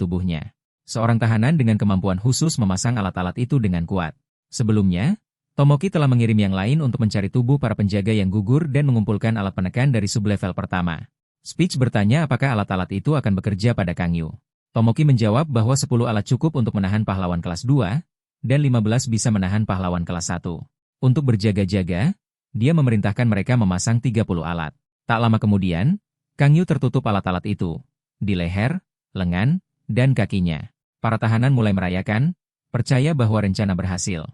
tubuhnya. Seorang tahanan dengan kemampuan khusus memasang alat-alat itu dengan kuat. Sebelumnya, Tomoki telah mengirim yang lain untuk mencari tubuh para penjaga yang gugur dan mengumpulkan alat penekan dari sublevel pertama. Speech bertanya apakah alat-alat itu akan bekerja pada Kang Yu. Tomoki menjawab bahwa 10 alat cukup untuk menahan pahlawan kelas 2, dan 15 bisa menahan pahlawan kelas 1. Untuk berjaga-jaga, dia memerintahkan mereka memasang 30 alat. Tak lama kemudian, Kang Yu tertutup alat-alat itu, di leher, lengan, dan kakinya. Para tahanan mulai merayakan, percaya bahwa rencana berhasil.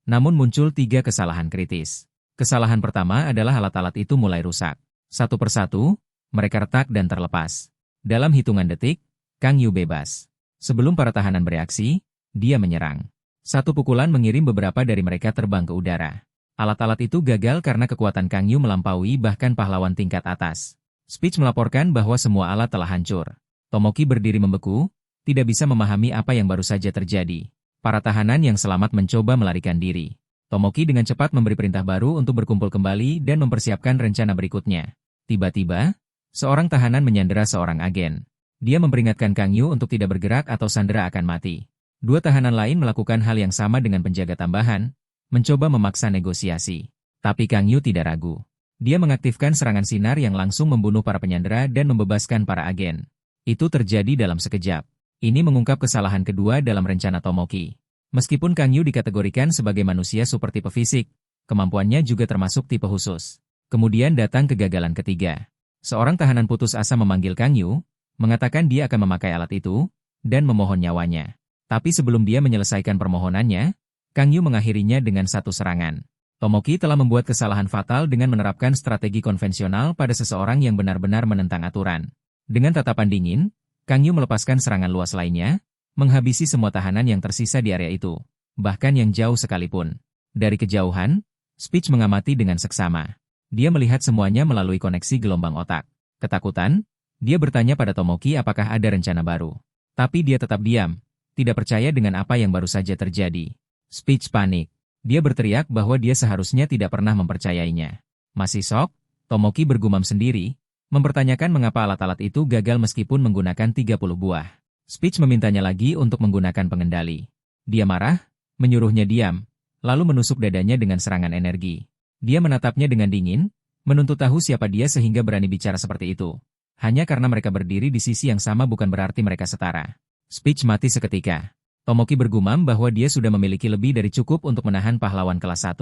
Namun muncul 3 kesalahan kritis. Kesalahan pertama adalah alat-alat itu mulai rusak. Satu persatu, mereka retak dan terlepas. Dalam hitungan detik, Kang Yu bebas. Sebelum para tahanan bereaksi, dia menyerang. 1 pukulan mengirim beberapa dari mereka terbang ke udara. Alat-alat itu gagal karena kekuatan Kang Yu melampaui bahkan pahlawan tingkat atas. Speech melaporkan bahwa semua alat telah hancur. Tomoki berdiri membeku, tidak bisa memahami apa yang baru saja terjadi. Para tahanan yang selamat mencoba melarikan diri. Tomoki dengan cepat memberi perintah baru untuk berkumpul kembali dan mempersiapkan rencana berikutnya. Tiba-tiba, seorang tahanan menyandera seorang agen. Dia memperingatkan Kang Yu untuk tidak bergerak atau sandera akan mati. 2 tahanan lain melakukan hal yang sama dengan penjaga tambahan, mencoba memaksa negosiasi. Tapi Kang Yu tidak ragu. Dia mengaktifkan serangan sinar yang langsung membunuh para penyandera dan membebaskan para agen. Itu terjadi dalam sekejap. Ini mengungkap kesalahan kedua dalam rencana Tomoki. Meskipun Kang Yu dikategorikan sebagai manusia super tipe fisik, kemampuannya juga termasuk tipe khusus. Kemudian datang kegagalan ketiga. Seorang tahanan putus asa memanggil Kang Yu, mengatakan dia akan memakai alat itu, dan memohon nyawanya. Tapi sebelum dia menyelesaikan permohonannya, Kang Yu mengakhirinya dengan 1 serangan. Tomoki telah membuat kesalahan fatal dengan menerapkan strategi konvensional pada seseorang yang benar-benar menentang aturan. Dengan tatapan dingin, Kang Yu melepaskan serangan luas lainnya, menghabisi semua tahanan yang tersisa di area itu, bahkan yang jauh sekalipun. Dari kejauhan, Speech mengamati dengan seksama. Dia melihat semuanya melalui koneksi gelombang otak. Ketakutan, dia bertanya pada Tomoki apakah ada rencana baru. Tapi dia tetap diam, tidak percaya dengan apa yang baru saja terjadi. Speech panik. Dia berteriak bahwa dia seharusnya tidak pernah mempercayainya. Masih shock, Tomoki bergumam sendiri, mempertanyakan mengapa alat-alat itu gagal meskipun menggunakan 30 buah. Speech memintanya lagi untuk menggunakan pengendali. Dia marah, menyuruhnya diam, lalu menusuk dadanya dengan serangan energi. Dia menatapnya dengan dingin, menuntut tahu siapa dia sehingga berani bicara seperti itu. Hanya karena mereka berdiri di sisi yang sama bukan berarti mereka setara. Speech mati seketika. Tomoki bergumam bahwa dia sudah memiliki lebih dari cukup untuk menahan pahlawan kelas 1.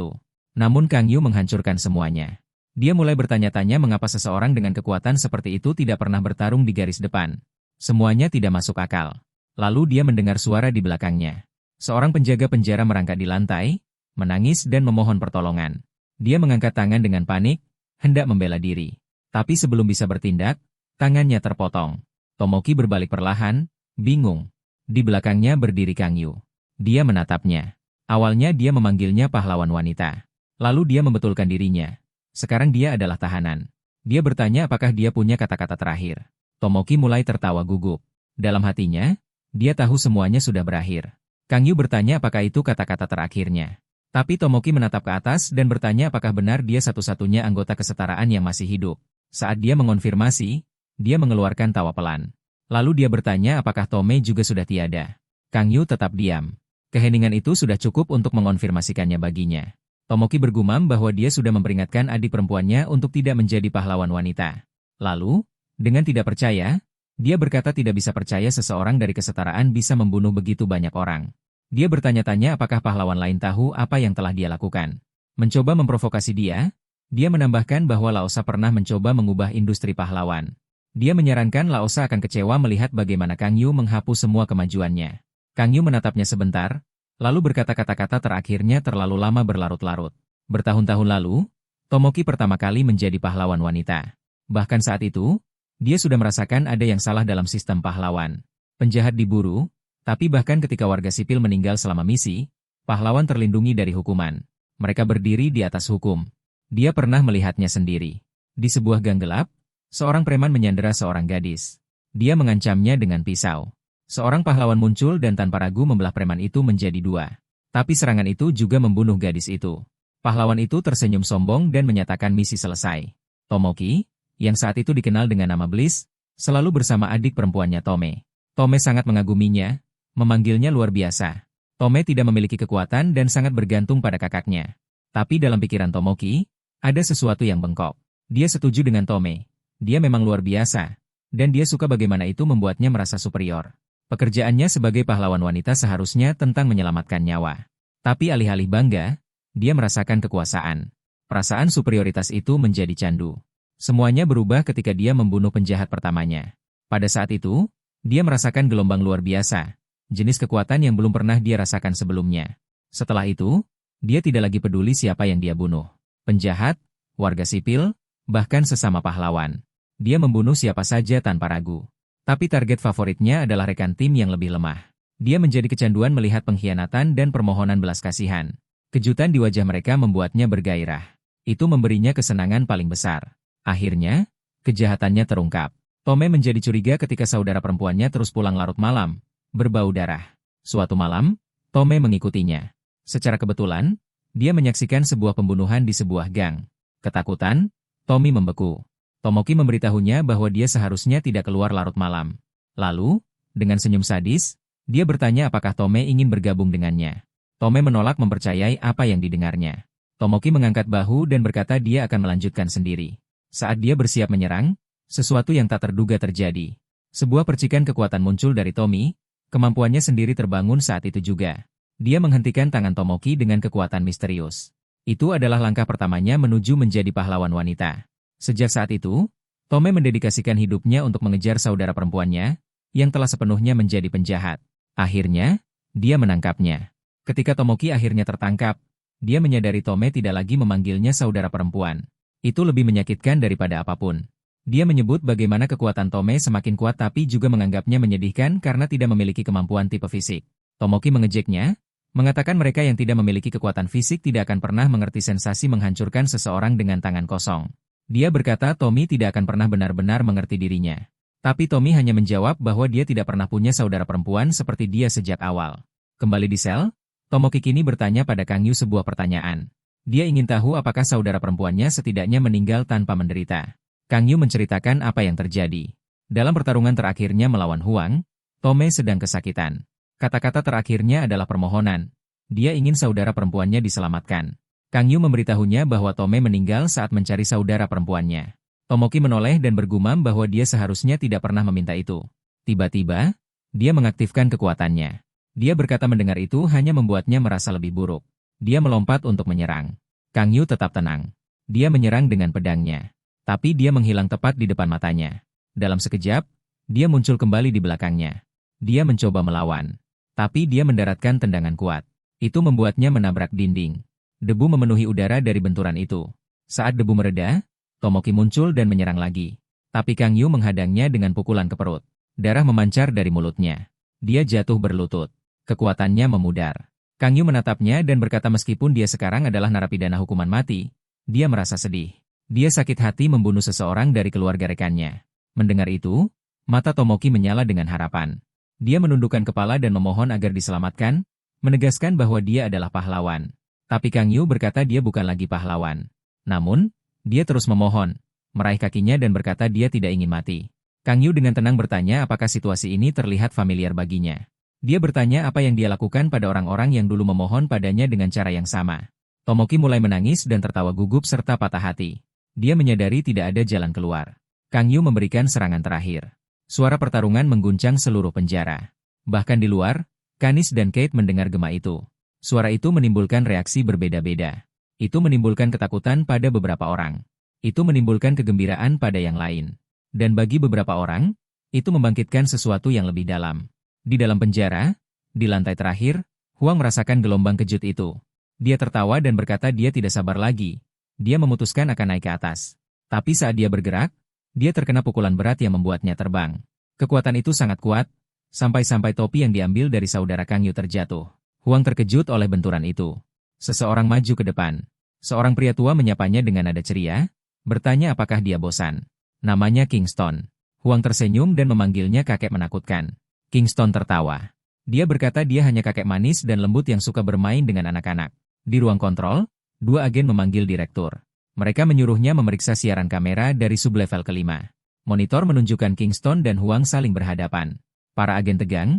Namun Kang Yu menghancurkan semuanya. Dia mulai bertanya-tanya mengapa seseorang dengan kekuatan seperti itu tidak pernah bertarung di garis depan. Semuanya tidak masuk akal. Lalu dia mendengar suara di belakangnya. Seorang penjaga penjara merangkak di lantai, menangis dan memohon pertolongan. Dia mengangkat tangan dengan panik, hendak membela diri. Tapi sebelum bisa bertindak, tangannya terpotong. Tomoki berbalik perlahan, bingung. Di belakangnya berdiri Kang Yu. Dia menatapnya. Awalnya dia memanggilnya pahlawan wanita. Lalu dia membetulkan dirinya. Sekarang dia adalah tahanan. Dia bertanya apakah dia punya kata-kata terakhir. Tomoki mulai tertawa gugup. Dalam hatinya, dia tahu semuanya sudah berakhir. Kang Yu bertanya apakah itu kata-kata terakhirnya. Tapi Tomoki menatap ke atas dan bertanya apakah benar dia satu-satunya anggota kesetaraan yang masih hidup. Saat dia mengonfirmasi, dia mengeluarkan tawa pelan. Lalu dia bertanya apakah Tome juga sudah tiada. Kang Yu tetap diam. Keheningan itu sudah cukup untuk mengonfirmasikannya baginya. Tomoki bergumam bahwa dia sudah memperingatkan adik perempuannya untuk tidak menjadi pahlawan wanita. Lalu, dengan tidak percaya, dia berkata tidak bisa percaya seseorang dari kesetaraan bisa membunuh begitu banyak orang. Dia bertanya-tanya apakah pahlawan lain tahu apa yang telah dia lakukan. Mencoba memprovokasi dia menambahkan bahwa Laosa pernah mencoba mengubah industri pahlawan. Dia menyarankan Laosa akan kecewa melihat bagaimana Kang Yu menghapus semua kemajuannya. Kang Yu menatapnya sebentar, lalu berkata kata-kata terakhirnya terlalu lama berlarut-larut. Bertahun-tahun lalu, Tomoki pertama kali menjadi pahlawan wanita. Bahkan saat itu, dia sudah merasakan ada yang salah dalam sistem pahlawan. Penjahat diburu, tapi bahkan ketika warga sipil meninggal selama misi, pahlawan terlindungi dari hukuman. Mereka berdiri di atas hukum. Dia pernah melihatnya sendiri. Di sebuah gang gelap, seorang preman menyandera seorang gadis. Dia mengancamnya dengan pisau. Seorang pahlawan muncul dan tanpa ragu membelah preman itu menjadi dua. Tapi serangan itu juga membunuh gadis itu. Pahlawan itu tersenyum sombong dan menyatakan misi selesai. Tomoki, yang saat itu dikenal dengan nama Bliss, selalu bersama adik perempuannya Tome. Tome sangat mengaguminya, memanggilnya luar biasa. Tome tidak memiliki kekuatan dan sangat bergantung pada kakaknya. Tapi dalam pikiran Tomoki, ada sesuatu yang bengkok. Dia setuju dengan Tome. Dia memang luar biasa, dan dia suka bagaimana itu membuatnya merasa superior. Pekerjaannya sebagai pahlawan wanita seharusnya tentang menyelamatkan nyawa. Tapi alih-alih bangga, dia merasakan kekuasaan. Perasaan superioritas itu menjadi candu. Semuanya berubah ketika dia membunuh penjahat pertamanya. Pada saat itu, dia merasakan gelombang luar biasa, jenis kekuatan yang belum pernah dia rasakan sebelumnya. Setelah itu, dia tidak lagi peduli siapa yang dia bunuh. Penjahat, warga sipil, bahkan sesama pahlawan. Dia membunuh siapa saja tanpa ragu. Tapi target favoritnya adalah rekan tim yang lebih lemah. Dia menjadi kecanduan melihat pengkhianatan dan permohonan belas kasihan. Kejutan di wajah mereka membuatnya bergairah. Itu memberinya kesenangan paling besar. Akhirnya, kejahatannya terungkap. Tome menjadi curiga ketika saudara perempuannya terus pulang larut malam, berbau darah. Suatu malam, Tome mengikutinya. Secara kebetulan, dia menyaksikan sebuah pembunuhan di sebuah gang. Ketakutan, Tommy membeku. Tomoki memberitahunya bahwa dia seharusnya tidak keluar larut malam. Lalu, dengan senyum sadis, dia bertanya apakah Tome ingin bergabung dengannya. Tome menolak mempercayai apa yang didengarnya. Tomoki mengangkat bahu dan berkata dia akan melanjutkan sendiri. Saat dia bersiap menyerang, sesuatu yang tak terduga terjadi. Sebuah percikan kekuatan muncul dari Tommy, kemampuannya sendiri terbangun saat itu juga. Dia menghentikan tangan Tomoki dengan kekuatan misterius. Itu adalah langkah pertamanya menuju menjadi pahlawan wanita. Sejak saat itu, Tome mendedikasikan hidupnya untuk mengejar saudara perempuannya, yang telah sepenuhnya menjadi penjahat. Akhirnya, dia menangkapnya. Ketika Tomoki akhirnya tertangkap, Dia menyadari Tome tidak lagi memanggilnya saudara perempuan. Itu lebih menyakitkan daripada apapun. Dia menyebut bagaimana kekuatan Tome semakin kuat tapi juga menganggapnya menyedihkan karena tidak memiliki kemampuan tipe fisik. Tomoki mengejeknya, mengatakan mereka yang tidak memiliki kekuatan fisik tidak akan pernah mengerti sensasi menghancurkan seseorang dengan tangan kosong. Dia berkata Tommy tidak akan pernah benar-benar mengerti dirinya. Tapi Tommy hanya menjawab bahwa dia tidak pernah punya saudara perempuan seperti dia sejak awal. Kembali di sel, Tomoki kini bertanya pada Kang Yu sebuah pertanyaan. Dia ingin tahu apakah saudara perempuannya setidaknya meninggal tanpa menderita. Kang Yu menceritakan apa yang terjadi. Dalam pertarungan terakhirnya melawan Huang, Tome sedang kesakitan. Kata-kata terakhirnya adalah permohonan. Dia ingin saudara perempuannya diselamatkan. Kang Yu memberitahunya bahwa Tome meninggal saat mencari saudara perempuannya. Tomoki menoleh dan bergumam bahwa dia seharusnya tidak pernah meminta itu. Tiba-tiba, dia mengaktifkan kekuatannya. Dia berkata mendengar itu hanya membuatnya merasa lebih buruk. Dia melompat untuk menyerang. Kang Yu tetap tenang. Dia menyerang dengan pedangnya. Tapi dia menghilang tepat di depan matanya. Dalam sekejap, dia muncul kembali di belakangnya. Dia mencoba melawan. Tapi dia mendaratkan tendangan kuat. Itu membuatnya menabrak dinding. Debu memenuhi udara dari benturan itu. Saat debu mereda, Tomoki muncul dan menyerang lagi. Tapi Kang Yu menghadangnya dengan pukulan ke perut. Darah memancar dari mulutnya. Dia jatuh berlutut. Kekuatannya memudar. Kang Yu menatapnya dan berkata meskipun dia sekarang adalah narapidana hukuman mati, dia merasa sedih. Dia sakit hati membunuh seseorang dari keluarga rekannya. Mendengar itu, mata Tomoki menyala dengan harapan. Dia menundukkan kepala dan memohon agar diselamatkan, menegaskan bahwa dia adalah pahlawan. Tapi Kang Yu berkata dia bukan lagi pahlawan. Namun, dia terus memohon, meraih kakinya dan berkata dia tidak ingin mati. Kang Yu dengan tenang bertanya apakah situasi ini terlihat familiar baginya. Dia bertanya apa yang dia lakukan pada orang-orang yang dulu memohon padanya dengan cara yang sama. Tomoki mulai menangis dan tertawa gugup serta patah hati. Dia menyadari tidak ada jalan keluar. Kang Yu memberikan serangan terakhir. Suara pertarungan mengguncang seluruh penjara. Bahkan di luar, Kanis dan Kate mendengar gema itu. Suara itu menimbulkan reaksi berbeda-beda. Itu menimbulkan ketakutan pada beberapa orang. Itu menimbulkan kegembiraan pada yang lain. Dan bagi beberapa orang, itu membangkitkan sesuatu yang lebih dalam. Di dalam penjara, di lantai terakhir, Huang merasakan gelombang kejut itu. Dia tertawa dan berkata dia tidak sabar lagi. Dia memutuskan akan naik ke atas. Tapi saat dia bergerak, dia terkena pukulan berat yang membuatnya terbang. Kekuatan itu sangat kuat, sampai-sampai topi yang diambil dari saudara Kang Yu terjatuh. Huang terkejut oleh benturan itu. Seseorang maju ke depan. Seorang pria tua menyapanya dengan nada ceria, bertanya apakah dia bosan. Namanya Kingston. Huang tersenyum dan memanggilnya kakek menakutkan. Kingston tertawa. Dia berkata dia hanya kakek manis dan lembut yang suka bermain dengan anak-anak. Di ruang kontrol, dua agen memanggil direktur. Mereka menyuruhnya memeriksa siaran kamera dari sublevel kelima. Monitor menunjukkan Kingston dan Huang saling berhadapan. Para agen tegang,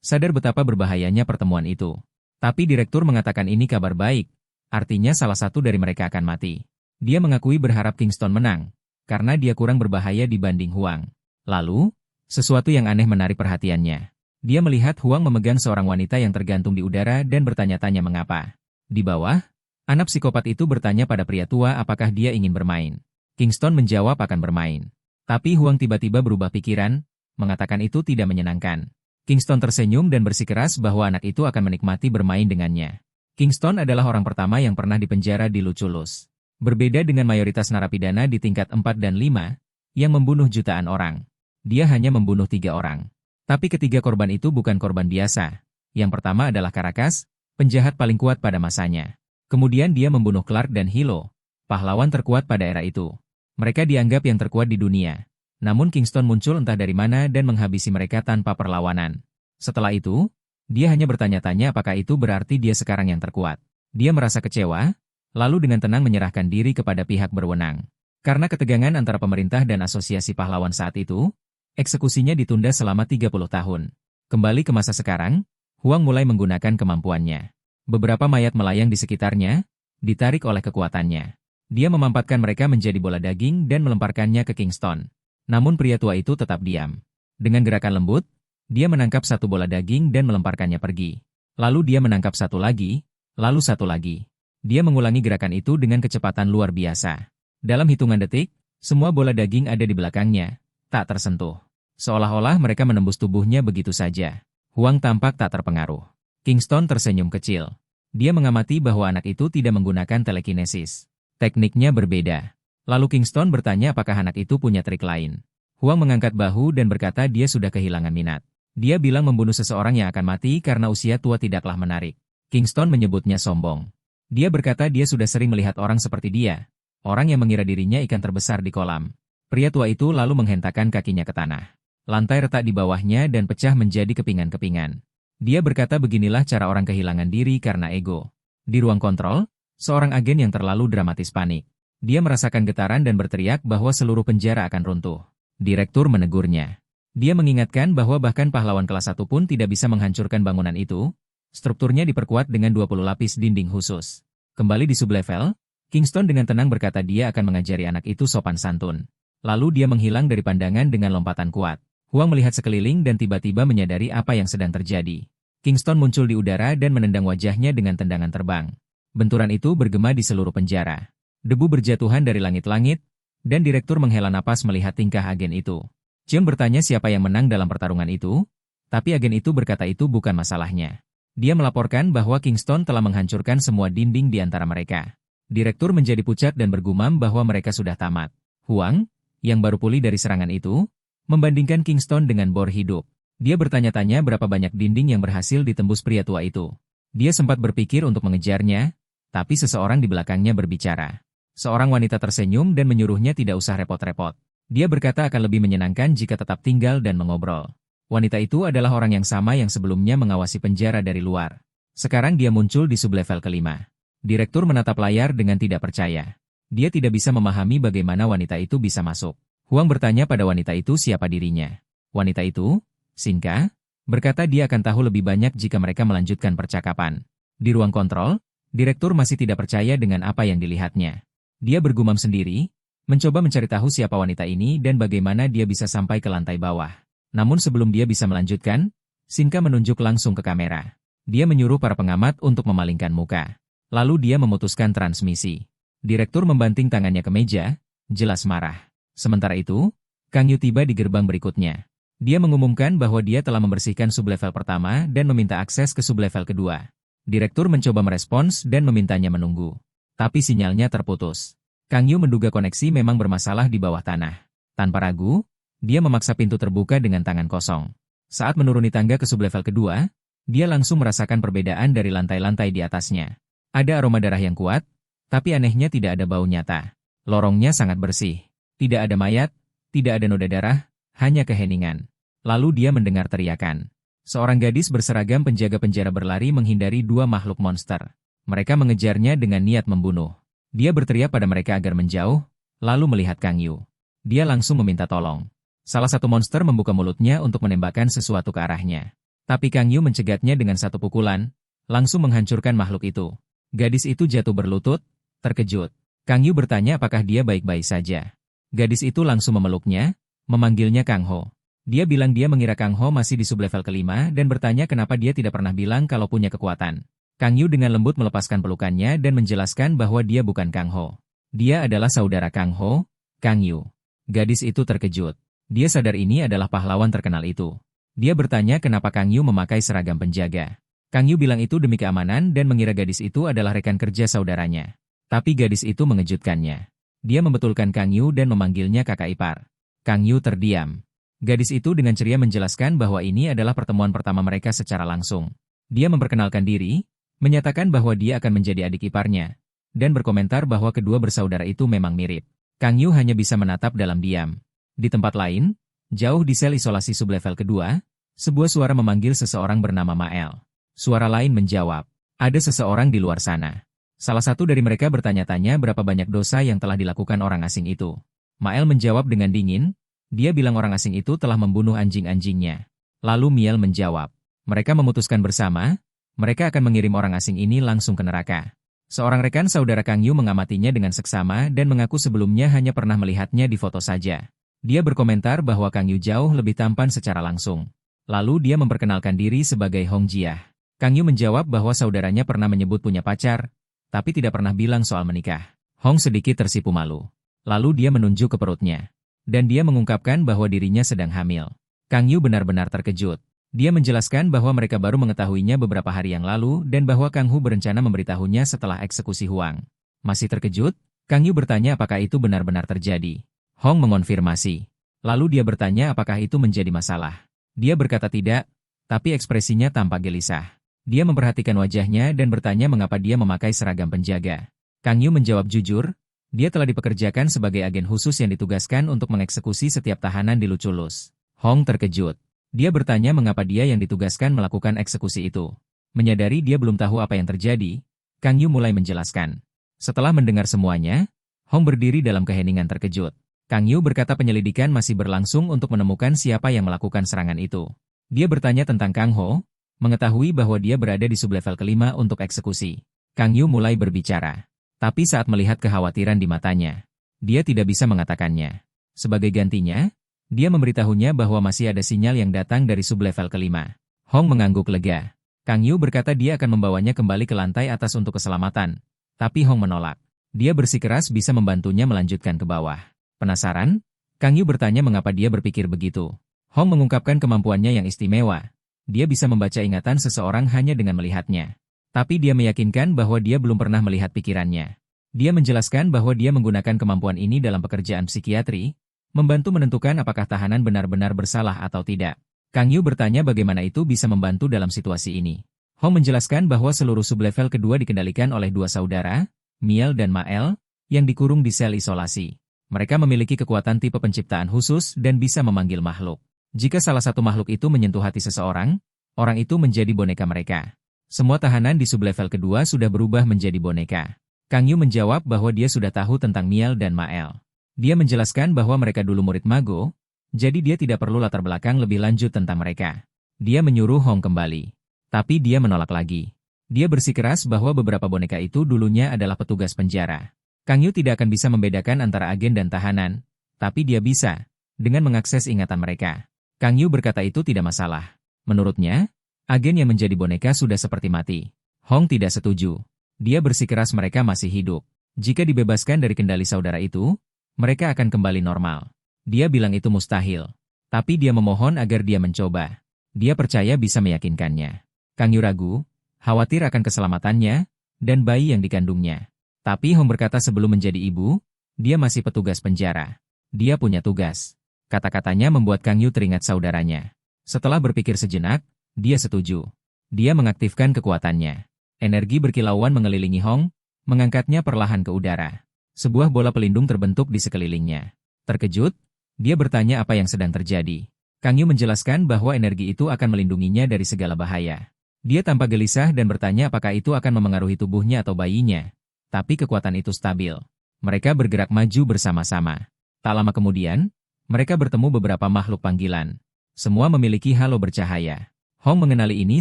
sadar betapa berbahayanya pertemuan itu. Tapi direktur mengatakan ini kabar baik, artinya salah satu dari mereka akan mati. Dia mengakui berharap Kingston menang, karena dia kurang berbahaya dibanding Huang. Lalu, sesuatu yang aneh menarik perhatiannya. Dia melihat Huang memegang seorang wanita yang tergantung di udara dan bertanya-tanya mengapa. Di bawah, anak psikopat itu bertanya pada pria tua apakah dia ingin bermain. Kingston menjawab akan bermain. Tapi Huang tiba-tiba berubah pikiran, mengatakan itu tidak menyenangkan. Kingston tersenyum dan bersikeras bahwa anak itu akan menikmati bermain dengannya. Kingston adalah orang pertama yang pernah dipenjara di Lucullus. Berbeda dengan mayoritas narapidana di tingkat 4 dan 5, yang membunuh jutaan orang. Dia hanya membunuh 3 orang. Tapi ketiga korban itu bukan korban biasa. Yang pertama adalah Caracas, penjahat paling kuat pada masanya. Kemudian dia membunuh Clark dan Hilo, pahlawan terkuat pada era itu. Mereka dianggap yang terkuat di dunia. Namun Kingston muncul entah dari mana dan menghabisi mereka tanpa perlawanan. Setelah itu, dia hanya bertanya-tanya apakah itu berarti dia sekarang yang terkuat. Dia merasa kecewa, lalu dengan tenang menyerahkan diri kepada pihak berwenang. Karena ketegangan antara pemerintah dan asosiasi pahlawan saat itu, eksekusinya ditunda selama 30 tahun. Kembali ke masa sekarang, Huang mulai menggunakan kemampuannya. Beberapa mayat melayang di sekitarnya, ditarik oleh kekuatannya. Dia memampatkan mereka menjadi bola daging dan melemparkannya ke Kingston. Namun pria tua itu tetap diam. Dengan gerakan lembut, dia menangkap satu bola daging dan melemparkannya pergi. Lalu dia menangkap satu lagi, lalu satu lagi. Dia mengulangi gerakan itu dengan kecepatan luar biasa. Dalam hitungan detik, semua bola daging ada di belakangnya, tak tersentuh. Seolah-olah mereka menembus tubuhnya begitu saja. Huang tampak tak terpengaruh. Kingston tersenyum kecil. Dia mengamati bahwa anak itu tidak menggunakan telekinesis. Tekniknya berbeda. Lalu Kingston bertanya apakah anak itu punya trik lain. Huang mengangkat bahu dan berkata dia sudah kehilangan minat. Dia bilang membunuh seseorang yang akan mati karena usia tua tidaklah menarik. Kingston menyebutnya sombong. Dia berkata dia sudah sering melihat orang seperti dia. Orang yang mengira dirinya ikan terbesar di kolam. Pria tua itu lalu menghentakkan kakinya ke tanah. Lantai retak di bawahnya dan pecah menjadi kepingan-kepingan. Dia berkata beginilah cara orang kehilangan diri karena ego. Di ruang kontrol, seorang agen yang terlalu dramatis panik. Dia merasakan getaran dan berteriak bahwa seluruh penjara akan runtuh. Direktur menegurnya. Dia mengingatkan bahwa bahkan pahlawan kelas 1 pun tidak bisa menghancurkan bangunan itu. Strukturnya diperkuat dengan 20 lapis dinding khusus. Kembali di sublevel, Kingston dengan tenang berkata dia akan mengajari anak itu sopan santun. Lalu dia menghilang dari pandangan dengan lompatan kuat. Huang melihat sekeliling dan tiba-tiba menyadari apa yang sedang terjadi. Kingston muncul di udara dan menendang wajahnya dengan tendangan terbang. Benturan itu bergema di seluruh penjara. Debu berjatuhan dari langit-langit, dan direktur menghela napas melihat tingkah agen itu. Cheung bertanya siapa yang menang dalam pertarungan itu, tapi agen itu berkata itu bukan masalahnya. Dia melaporkan bahwa Kingston telah menghancurkan semua dinding di antara mereka. Direktur menjadi pucat dan bergumam bahwa mereka sudah tamat. Huang, yang baru pulih dari serangan itu, membandingkan Kingston dengan bor hidup. Dia bertanya-tanya berapa banyak dinding yang berhasil ditembus pria tua itu. Dia sempat berpikir untuk mengejarnya, tapi seseorang di belakangnya berbicara. Seorang wanita tersenyum dan menyuruhnya tidak usah repot-repot. Dia berkata akan lebih menyenangkan jika tetap tinggal dan mengobrol. Wanita itu adalah orang yang sama yang sebelumnya mengawasi penjara dari luar. Sekarang dia muncul di sublevel kelima. Direktur menatap layar dengan tidak percaya. Dia tidak bisa memahami bagaimana wanita itu bisa masuk. Huang bertanya pada wanita itu siapa dirinya. Wanita itu, Sinka, berkata dia akan tahu lebih banyak jika mereka melanjutkan percakapan. Di ruang kontrol, direktur masih tidak percaya dengan apa yang dilihatnya. Dia bergumam sendiri, mencoba mencari tahu siapa wanita ini dan bagaimana dia bisa sampai ke lantai bawah. Namun sebelum dia bisa melanjutkan, Sinka menunjuk langsung ke kamera. Dia menyuruh para pengamat untuk memalingkan muka. Lalu dia memutuskan transmisi. Direktur membanting tangannya ke meja, jelas marah. Sementara itu, Kang Yu tiba di gerbang berikutnya. Dia mengumumkan bahwa dia telah membersihkan sublevel pertama dan meminta akses ke sublevel kedua. Direktur mencoba merespons dan memintanya menunggu. Tapi sinyalnya terputus. Kang Yu menduga koneksi memang bermasalah di bawah tanah. Tanpa ragu, dia memaksa pintu terbuka dengan tangan kosong. Saat menuruni tangga ke sublevel kedua, dia langsung merasakan perbedaan dari lantai-lantai di atasnya. Ada aroma darah yang kuat, tapi anehnya tidak ada bau nyata. Lorongnya sangat bersih. Tidak ada mayat, tidak ada noda darah, hanya keheningan. Lalu dia mendengar teriakan. Seorang gadis berseragam penjaga penjara berlari menghindari dua makhluk monster. Mereka mengejarnya dengan niat membunuh. Dia berteriak pada mereka agar menjauh, lalu melihat Kang Yu. Dia langsung meminta tolong. Salah satu monster membuka mulutnya untuk menembakkan sesuatu ke arahnya. Tapi Kang Yu mencegatnya dengan satu pukulan, langsung menghancurkan makhluk itu. Gadis itu jatuh berlutut, terkejut. Kang Yu bertanya apakah dia baik-baik saja. Gadis itu langsung memeluknya, memanggilnya Kang Ho. Dia bilang dia mengira Kang Ho masih di sublevel kelima dan bertanya kenapa dia tidak pernah bilang kalau punya kekuatan. Kang Yu dengan lembut melepaskan pelukannya dan menjelaskan bahwa dia bukan Kang Ho. Dia adalah saudara Kang Ho, Kang Yu. Gadis itu terkejut. Dia sadar ini adalah pahlawan terkenal itu. Dia bertanya kenapa Kang Yu memakai seragam penjaga. Kang Yu bilang itu demi keamanan dan mengira gadis itu adalah rekan kerja saudaranya. Tapi gadis itu mengejutkannya. Dia membetulkan Kang Yu dan memanggilnya kakak ipar. Kang Yu terdiam. Gadis itu dengan ceria menjelaskan bahwa ini adalah pertemuan pertama mereka secara langsung. Dia memperkenalkan diri, menyatakan bahwa dia akan menjadi adik iparnya, dan berkomentar bahwa kedua bersaudara itu memang mirip. Kang Yu hanya bisa menatap dalam diam. Di tempat lain, jauh di sel isolasi sublevel kedua, sebuah suara memanggil seseorang bernama Mael. Suara lain menjawab, ada seseorang di luar sana. Salah satu dari mereka bertanya-tanya berapa banyak dosa yang telah dilakukan orang asing itu. Mael menjawab dengan dingin, dia bilang orang asing itu telah membunuh anjing-anjingnya. Lalu Miel menjawab, mereka memutuskan bersama, mereka akan mengirim orang asing ini langsung ke neraka. Seorang rekan saudara Kang Yu mengamatinya dengan seksama dan mengaku sebelumnya hanya pernah melihatnya di foto saja. Dia berkomentar bahwa Kang Yu jauh lebih tampan secara langsung. Lalu dia memperkenalkan diri sebagai Hong Jia. Kang Yu menjawab bahwa saudaranya pernah menyebut punya pacar, tapi tidak pernah bilang soal menikah. Hong sedikit tersipu malu. Lalu dia menunjuk ke perutnya. Dan dia mengungkapkan bahwa dirinya sedang hamil. Kang Yu benar-benar terkejut. Dia menjelaskan bahwa mereka baru mengetahuinya beberapa hari yang lalu dan bahwa Kang Hu berencana memberitahunya setelah eksekusi Huang. Masih terkejut, Kang Yu bertanya apakah itu benar-benar terjadi. Hong mengonfirmasi. Lalu dia bertanya apakah itu menjadi masalah. Dia berkata tidak, tapi ekspresinya tampak gelisah. Dia memperhatikan wajahnya dan bertanya mengapa dia memakai seragam penjaga. Kang Yu menjawab jujur, dia telah dipekerjakan sebagai agen khusus yang ditugaskan untuk mengeksekusi setiap tahanan di Luculus. Hong terkejut. Dia bertanya mengapa dia yang ditugaskan melakukan eksekusi itu. Menyadari dia belum tahu apa yang terjadi, Kang Yu mulai menjelaskan. Setelah mendengar semuanya, Hong berdiri dalam keheningan terkejut. Kang Yu berkata penyelidikan masih berlangsung untuk menemukan siapa yang melakukan serangan itu. Dia bertanya tentang Kang Ho, mengetahui bahwa dia berada di sublevel kelima untuk eksekusi. Kang Yu mulai berbicara. Tapi saat melihat kekhawatiran di matanya, dia tidak bisa mengatakannya. Sebagai gantinya, dia memberitahunya bahwa masih ada sinyal yang datang dari sublevel kelima. Hong mengangguk lega. Kang Yu berkata dia akan membawanya kembali ke lantai atas untuk keselamatan. Tapi Hong menolak. Dia bersikeras bisa membantunya melanjutkan ke bawah. Penasaran? Kang Yu bertanya mengapa dia berpikir begitu. Hong mengungkapkan kemampuannya yang istimewa. Dia bisa membaca ingatan seseorang hanya dengan melihatnya. Tapi dia meyakinkan bahwa dia belum pernah melihat pikirannya. Dia menjelaskan bahwa dia menggunakan kemampuan ini dalam pekerjaan psikiatri, membantu menentukan apakah tahanan benar-benar bersalah atau tidak. Kang Yu bertanya bagaimana itu bisa membantu dalam situasi ini. Hong menjelaskan bahwa seluruh sublevel kedua dikendalikan oleh dua saudara, Miel dan Mael, yang dikurung di sel isolasi. Mereka memiliki kekuatan tipe penciptaan khusus dan bisa memanggil makhluk. Jika salah satu makhluk itu menyentuh hati seseorang, orang itu menjadi boneka mereka. Semua tahanan di sublevel kedua sudah berubah menjadi boneka. Kang Yu menjawab bahwa dia sudah tahu tentang Miel dan Mael. Dia menjelaskan bahwa mereka dulu murid mago, jadi dia tidak perlu latar belakang lebih lanjut tentang mereka. Dia menyuruh Hong kembali. Tapi dia menolak lagi. Dia bersikeras bahwa beberapa boneka itu dulunya adalah petugas penjara. Kang Yu tidak akan bisa membedakan antara agen dan tahanan, tapi dia bisa, dengan mengakses ingatan mereka. Kang Yu berkata itu tidak masalah. Menurutnya, agen yang menjadi boneka sudah seperti mati. Hong tidak setuju. Dia bersikeras mereka masih hidup. Jika dibebaskan dari kendali saudara itu, mereka akan kembali normal. Dia bilang itu mustahil. Tapi dia memohon agar dia mencoba. Dia percaya bisa meyakinkannya. Kang Yu ragu, khawatir akan keselamatannya, dan bayi yang dikandungnya. Tapi Hong berkata sebelum menjadi ibu, dia masih petugas penjara. Dia punya tugas. Kata-katanya membuat Kang Yu teringat saudaranya. Setelah berpikir sejenak, dia setuju. Dia mengaktifkan kekuatannya. Energi berkilauan mengelilingi Hong, mengangkatnya perlahan ke udara. Sebuah bola pelindung terbentuk di sekelilingnya. Terkejut, dia bertanya apa yang sedang terjadi. Kang Yu menjelaskan bahwa energi itu akan melindunginya dari segala bahaya. Dia tampak gelisah dan bertanya apakah itu akan memengaruhi tubuhnya atau bayinya. Tapi kekuatan itu stabil. Mereka bergerak maju bersama-sama. Tak lama kemudian, mereka bertemu beberapa makhluk panggilan. Semua memiliki halo bercahaya. Hong mengenali ini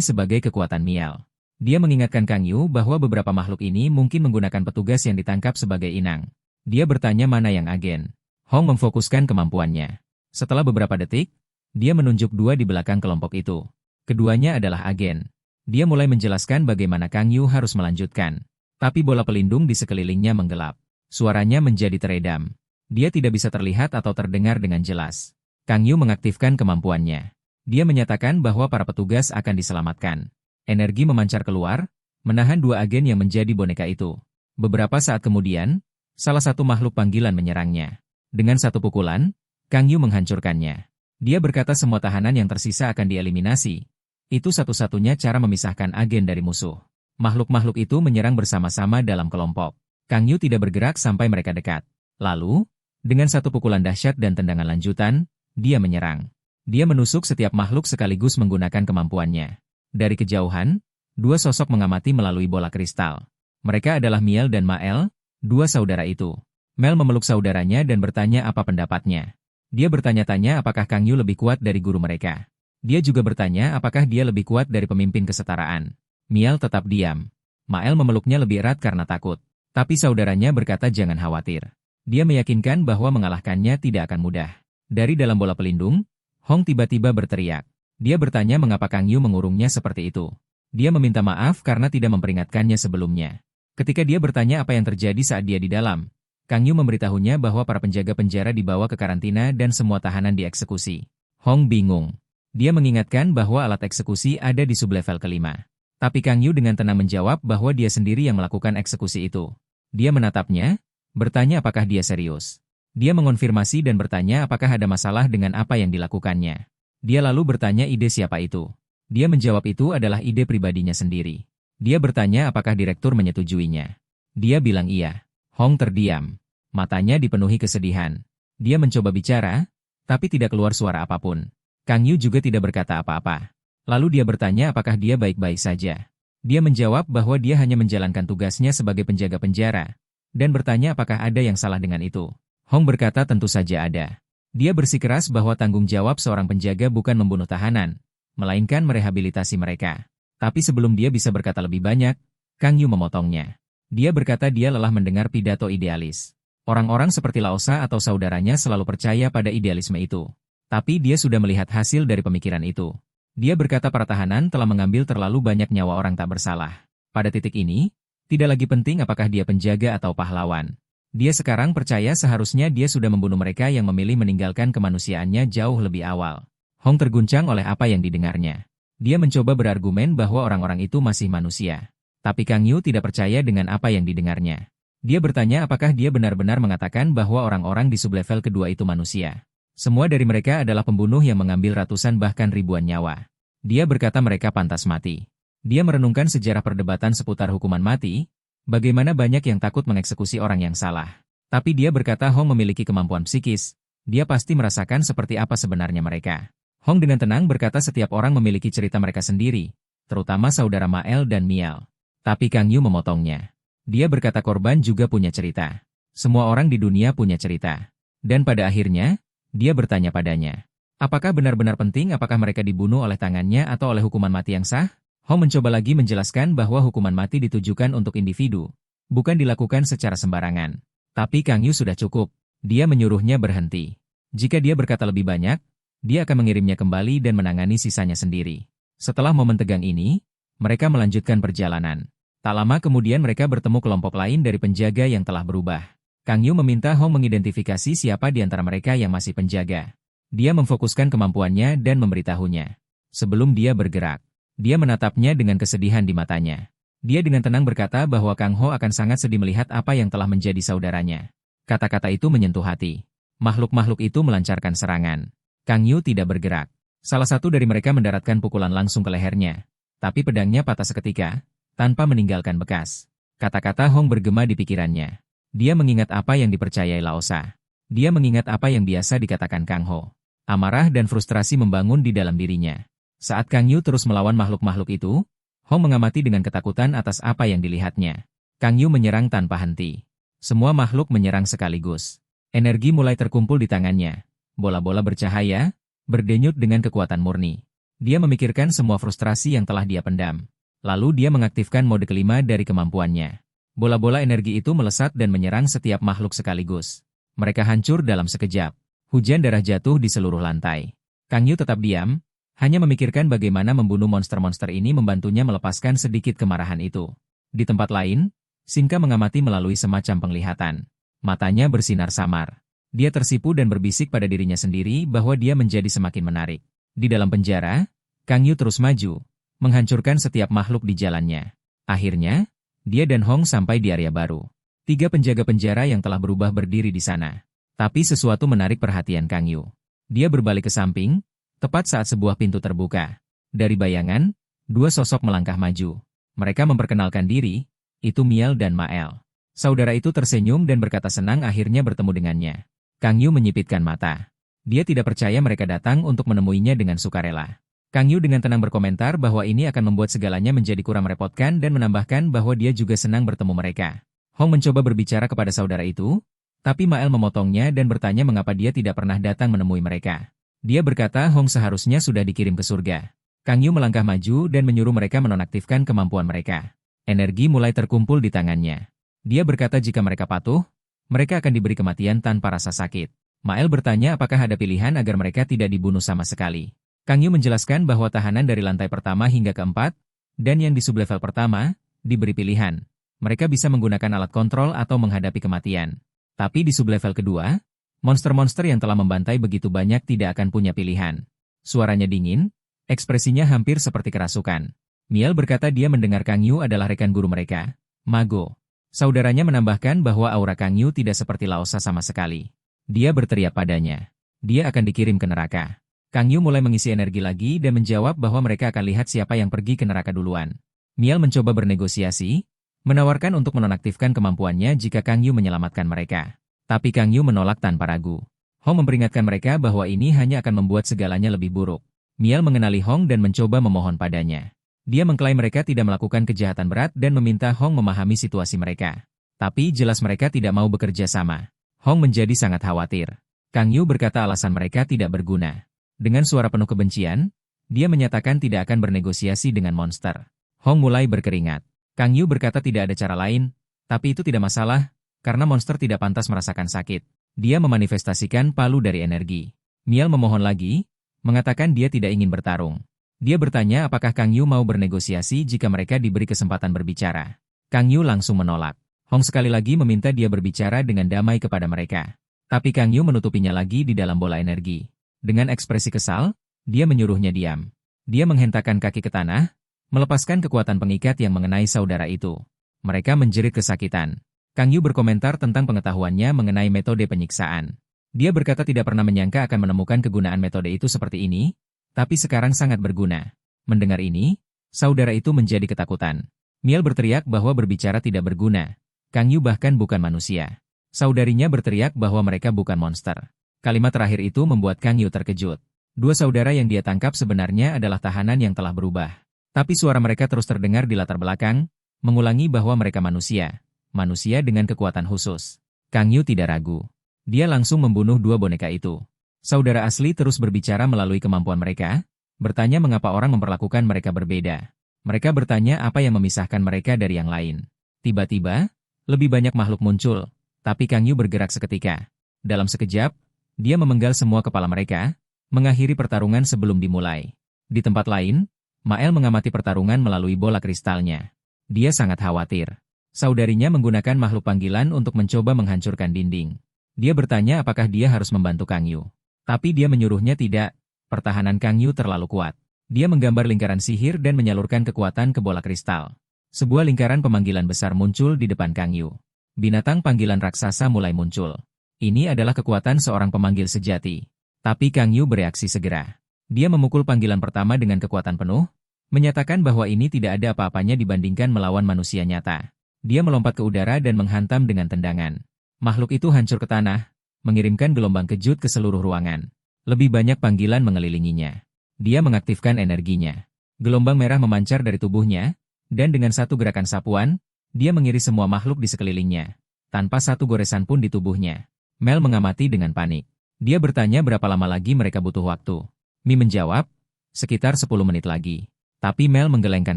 sebagai kekuatan Miel. Dia mengingatkan Kang Yu bahwa beberapa makhluk ini mungkin menggunakan petugas yang ditangkap sebagai inang. Dia bertanya mana yang agen. Hong memfokuskan kemampuannya. Setelah beberapa detik, dia menunjuk dua di belakang kelompok itu. Keduanya adalah agen. Dia mulai menjelaskan bagaimana Kang Yu harus melanjutkan. Tapi bola pelindung di sekelilingnya menggelap. Suaranya menjadi teredam. Dia tidak bisa terlihat atau terdengar dengan jelas. Kang Yu mengaktifkan kemampuannya. Dia menyatakan bahwa para petugas akan diselamatkan. Energi memancar keluar, menahan dua agen yang menjadi boneka itu. Beberapa saat kemudian, salah satu makhluk panggilan menyerangnya. Dengan satu pukulan, Kang Yu menghancurkannya. Dia berkata semua tahanan yang tersisa akan dieliminasi. Itu satu-satunya cara memisahkan agen dari musuh. Makhluk-makhluk itu menyerang bersama-sama dalam kelompok. Kang Yu tidak bergerak sampai mereka dekat. Lalu, dengan satu pukulan dahsyat dan tendangan lanjutan, dia menyerang. Dia menusuk setiap makhluk sekaligus menggunakan kemampuannya. Dari kejauhan, dua sosok mengamati melalui bola kristal. Mereka adalah Miel dan Mael, dua saudara itu. Mel memeluk saudaranya dan bertanya apa pendapatnya. Dia bertanya-tanya apakah Kang Yu lebih kuat dari guru mereka. Dia juga bertanya apakah dia lebih kuat dari pemimpin kesetaraan. Miel tetap diam. Mael memeluknya lebih erat karena takut. Tapi saudaranya berkata jangan khawatir. Dia meyakinkan bahwa mengalahkannya tidak akan mudah. Dari dalam bola pelindung, Hong tiba-tiba berteriak. Dia bertanya mengapa Kang Yu mengurungnya seperti itu. Dia meminta maaf karena tidak memperingatkannya sebelumnya. Ketika dia bertanya apa yang terjadi saat dia di dalam, Kang Yu memberitahunya bahwa para penjaga penjara dibawa ke karantina dan semua tahanan dieksekusi. Hong bingung. Dia mengingatkan bahwa alat eksekusi ada di sublevel kelima. Tapi Kang Yu dengan tenang menjawab bahwa dia sendiri yang melakukan eksekusi itu. Dia menatapnya, bertanya apakah dia serius. Dia mengonfirmasi dan bertanya apakah ada masalah dengan apa yang dilakukannya. Dia lalu bertanya ide siapa itu. Dia menjawab itu adalah ide pribadinya sendiri. Dia bertanya apakah direktur menyetujuinya. Dia bilang iya. Hong terdiam. Matanya dipenuhi kesedihan. Dia mencoba bicara, tapi tidak keluar suara apapun. Kang Yu juga tidak berkata apa-apa. Lalu dia bertanya apakah dia baik-baik saja. Dia menjawab bahwa dia hanya menjalankan tugasnya sebagai penjaga penjara, dan bertanya apakah ada yang salah dengan itu. Hong berkata tentu saja ada. Dia bersikeras bahwa tanggung jawab seorang penjaga bukan membunuh tahanan, melainkan merehabilitasi mereka. Tapi sebelum dia bisa berkata lebih banyak, Kang Yu memotongnya. Dia berkata dia lelah mendengar pidato idealis. Orang-orang seperti Laosa atau saudaranya selalu percaya pada idealisme itu. Tapi dia sudah melihat hasil dari pemikiran itu. Dia berkata para tahanan telah mengambil terlalu banyak nyawa orang tak bersalah. Pada titik ini, tidak lagi penting apakah dia penjaga atau pahlawan. Dia sekarang percaya seharusnya dia sudah membunuh mereka yang memilih meninggalkan kemanusiaannya jauh lebih awal. Hong terguncang oleh apa yang didengarnya. Dia mencoba berargumen bahwa orang-orang itu masih manusia. Tapi Kang Yu tidak percaya dengan apa yang didengarnya. Dia bertanya apakah dia benar-benar mengatakan bahwa orang-orang di sublevel kedua itu manusia. Semua dari mereka adalah pembunuh yang mengambil ratusan bahkan ribuan nyawa. Dia berkata mereka pantas mati. Dia merenungkan sejarah perdebatan seputar hukuman mati, bagaimana banyak yang takut mengeksekusi orang yang salah. Tapi dia berkata Hong memiliki kemampuan psikis, dia pasti merasakan seperti apa sebenarnya mereka. Hong dengan tenang berkata setiap orang memiliki cerita mereka sendiri, terutama saudara Mael dan Miel. Tapi Kang Yu memotongnya. Dia berkata korban juga punya cerita. Semua orang di dunia punya cerita. Dan pada akhirnya, dia bertanya padanya, apakah benar-benar penting apakah mereka dibunuh oleh tangannya atau oleh hukuman mati yang sah? Hong mencoba lagi menjelaskan bahwa hukuman mati ditujukan untuk individu, bukan dilakukan secara sembarangan. Tapi Kang Yu sudah cukup. Dia menyuruhnya berhenti. Jika dia berkata lebih banyak, dia akan mengirimnya kembali dan menangani sisanya sendiri. Setelah momen tegang ini, mereka melanjutkan perjalanan. Tak lama kemudian mereka bertemu kelompok lain dari penjaga yang telah berubah. Kang Yu meminta Hong mengidentifikasi siapa di antara mereka yang masih penjaga. Dia memfokuskan kemampuannya dan memberitahunya. Sebelum dia bergerak, dia menatapnya dengan kesedihan di matanya. Dia dengan tenang berkata bahwa Kang Ho akan sangat sedih melihat apa yang telah menjadi saudaranya. Kata-kata itu menyentuh hati. Makhluk-makhluk itu melancarkan serangan. Kang Yu tidak bergerak. Salah satu dari mereka mendaratkan pukulan langsung ke lehernya. Tapi pedangnya patah seketika, tanpa meninggalkan bekas. Kata-kata Hong bergema di pikirannya. Dia mengingat apa yang dipercayai Laosa. Dia mengingat apa yang biasa dikatakan Kang Ho. Amarah dan frustrasi membangun di dalam dirinya. Saat Kang Yu terus melawan makhluk-makhluk itu, Hong mengamati dengan ketakutan atas apa yang dilihatnya. Kang Yu menyerang tanpa henti. Semua makhluk menyerang sekaligus. Energi mulai terkumpul di tangannya. Bola-bola bercahaya, berdenyut dengan kekuatan murni. Dia memikirkan semua frustrasi yang telah dia pendam. Lalu dia mengaktifkan mode kelima dari kemampuannya. Bola-bola energi itu melesat dan menyerang setiap makhluk sekaligus. Mereka hancur dalam sekejap. Hujan darah jatuh di seluruh lantai. Kang Yu tetap diam, hanya memikirkan bagaimana membunuh monster-monster ini membantunya melepaskan sedikit kemarahan itu. Di tempat lain, Sinka mengamati melalui semacam penglihatan. Matanya bersinar samar. Dia tersipu dan berbisik pada dirinya sendiri bahwa dia menjadi semakin menarik. Di dalam penjara, Kang Yu terus maju, menghancurkan setiap makhluk di jalannya. Akhirnya, dia dan Hong sampai di area baru. 3 penjaga penjara yang telah berubah berdiri di sana. Tapi sesuatu menarik perhatian Kang Yu. Dia berbalik ke samping, tepat saat sebuah pintu terbuka. Dari bayangan, 2 sosok melangkah maju. Mereka memperkenalkan diri, itu Miel dan Mael. Saudara itu tersenyum dan berkata senang akhirnya bertemu dengannya. Kang Yu menyipitkan mata. Dia tidak percaya mereka datang untuk menemuinya dengan sukarela. Kang Yu dengan tenang berkomentar bahwa ini akan membuat segalanya menjadi kurang merepotkan dan menambahkan bahwa dia juga senang bertemu mereka. Hong mencoba berbicara kepada saudara itu, tapi Mael memotongnya dan bertanya mengapa dia tidak pernah datang menemui mereka. Dia berkata Hong seharusnya sudah dikirim ke surga. Kang Yu melangkah maju dan menyuruh mereka menonaktifkan kemampuan mereka. Energi mulai terkumpul di tangannya. Dia berkata jika mereka patuh, mereka akan diberi kematian tanpa rasa sakit. Mael bertanya apakah ada pilihan agar mereka tidak dibunuh sama sekali. Kang Yu menjelaskan bahwa tahanan dari lantai pertama hingga keempat, dan yang di sublevel pertama, diberi pilihan. Mereka bisa menggunakan alat kontrol atau menghadapi kematian. Tapi di sublevel kedua, monster-monster yang telah membantai begitu banyak tidak akan punya pilihan. Suaranya dingin, ekspresinya hampir seperti kerasukan. Miel berkata dia mendengar Kang Yu adalah rekan guru mereka, Mago. Saudaranya menambahkan bahwa aura Kang Yu tidak seperti Laosa sama sekali. Dia berteriak padanya. Dia akan dikirim ke neraka. Kang Yu mulai mengisi energi lagi dan menjawab bahwa mereka akan lihat siapa yang pergi ke neraka duluan. Miel mencoba bernegosiasi, menawarkan untuk menonaktifkan kemampuannya jika Kang Yu menyelamatkan mereka. Tapi Kang Yu menolak tanpa ragu. Hong memperingatkan mereka bahwa ini hanya akan membuat segalanya lebih buruk. Miel mengenali Hong dan mencoba memohon padanya. Dia mengklaim mereka tidak melakukan kejahatan berat dan meminta Hong memahami situasi mereka. Tapi jelas mereka tidak mau bekerja sama. Hong menjadi sangat khawatir. Kang Yu berkata alasan mereka tidak berguna. Dengan suara penuh kebencian, dia menyatakan tidak akan bernegosiasi dengan monster. Hong mulai berkeringat. Kang Yu berkata tidak ada cara lain, tapi itu tidak masalah, karena monster tidak pantas merasakan sakit. Dia memanifestasikan palu dari energi. Miel memohon lagi, mengatakan dia tidak ingin bertarung. Dia bertanya apakah Kang Yu mau bernegosiasi jika mereka diberi kesempatan berbicara. Kang Yu langsung menolak. Hong sekali lagi meminta dia berbicara dengan damai kepada mereka. Tapi Kang Yu menutupinya lagi di dalam bola energi. Dengan ekspresi kesal, dia menyuruhnya diam. Dia menghentakkan kaki ke tanah, melepaskan kekuatan pengikat yang mengenai saudara itu. Mereka menjerit kesakitan. Kang Yu berkomentar tentang pengetahuannya mengenai metode penyiksaan. Dia berkata tidak pernah menyangka akan menemukan kegunaan metode itu seperti ini, tapi sekarang sangat berguna. Mendengar ini, saudara itu menjadi ketakutan. Miel berteriak bahwa berbicara tidak berguna. Kang Yu bahkan bukan manusia. Saudarinya berteriak bahwa mereka bukan monster. Kalimat terakhir itu membuat Kang Yu terkejut. Dua saudara yang dia tangkap sebenarnya adalah tahanan yang telah berubah. Tapi suara mereka terus terdengar di latar belakang, mengulangi bahwa mereka manusia. Manusia dengan kekuatan khusus. Kang Yu tidak ragu. Dia langsung membunuh dua boneka itu. Saudara asli terus berbicara melalui kemampuan mereka, bertanya mengapa orang memperlakukan mereka berbeda. Mereka bertanya apa yang memisahkan mereka dari yang lain. Tiba-tiba, lebih banyak makhluk muncul, tapi Kang Yu bergerak seketika. Dalam sekejap, dia memenggal semua kepala mereka, mengakhiri pertarungan sebelum dimulai. Di tempat lain, Mael mengamati pertarungan melalui bola kristalnya. Dia sangat khawatir. Saudarinya menggunakan makhluk panggilan untuk mencoba menghancurkan dinding. Dia bertanya apakah dia harus membantu Kang Yu. Tapi dia menyuruhnya tidak, pertahanan Kang Yu terlalu kuat. Dia menggambar lingkaran sihir dan menyalurkan kekuatan ke bola kristal. Sebuah lingkaran pemanggilan besar muncul di depan Kang Yu. Binatang panggilan raksasa mulai muncul. Ini adalah kekuatan seorang pemanggil sejati. Tapi Kang Yu bereaksi segera. Dia memukul panggilan pertama dengan kekuatan penuh, menyatakan bahwa ini tidak ada apa-apanya dibandingkan melawan manusia nyata. Dia melompat ke udara dan menghantam dengan tendangan. Makhluk itu hancur ke tanah, mengirimkan gelombang kejut ke seluruh ruangan. Lebih banyak panggilan mengelilinginya. Dia mengaktifkan energinya. Gelombang merah memancar dari tubuhnya, dan dengan satu gerakan sapuan, dia mengiris semua makhluk di sekelilingnya. Tanpa satu goresan pun di tubuhnya. Mel mengamati dengan panik. Dia bertanya berapa lama lagi mereka butuh waktu. Mi menjawab, sekitar 10 menit lagi. Tapi Mel menggelengkan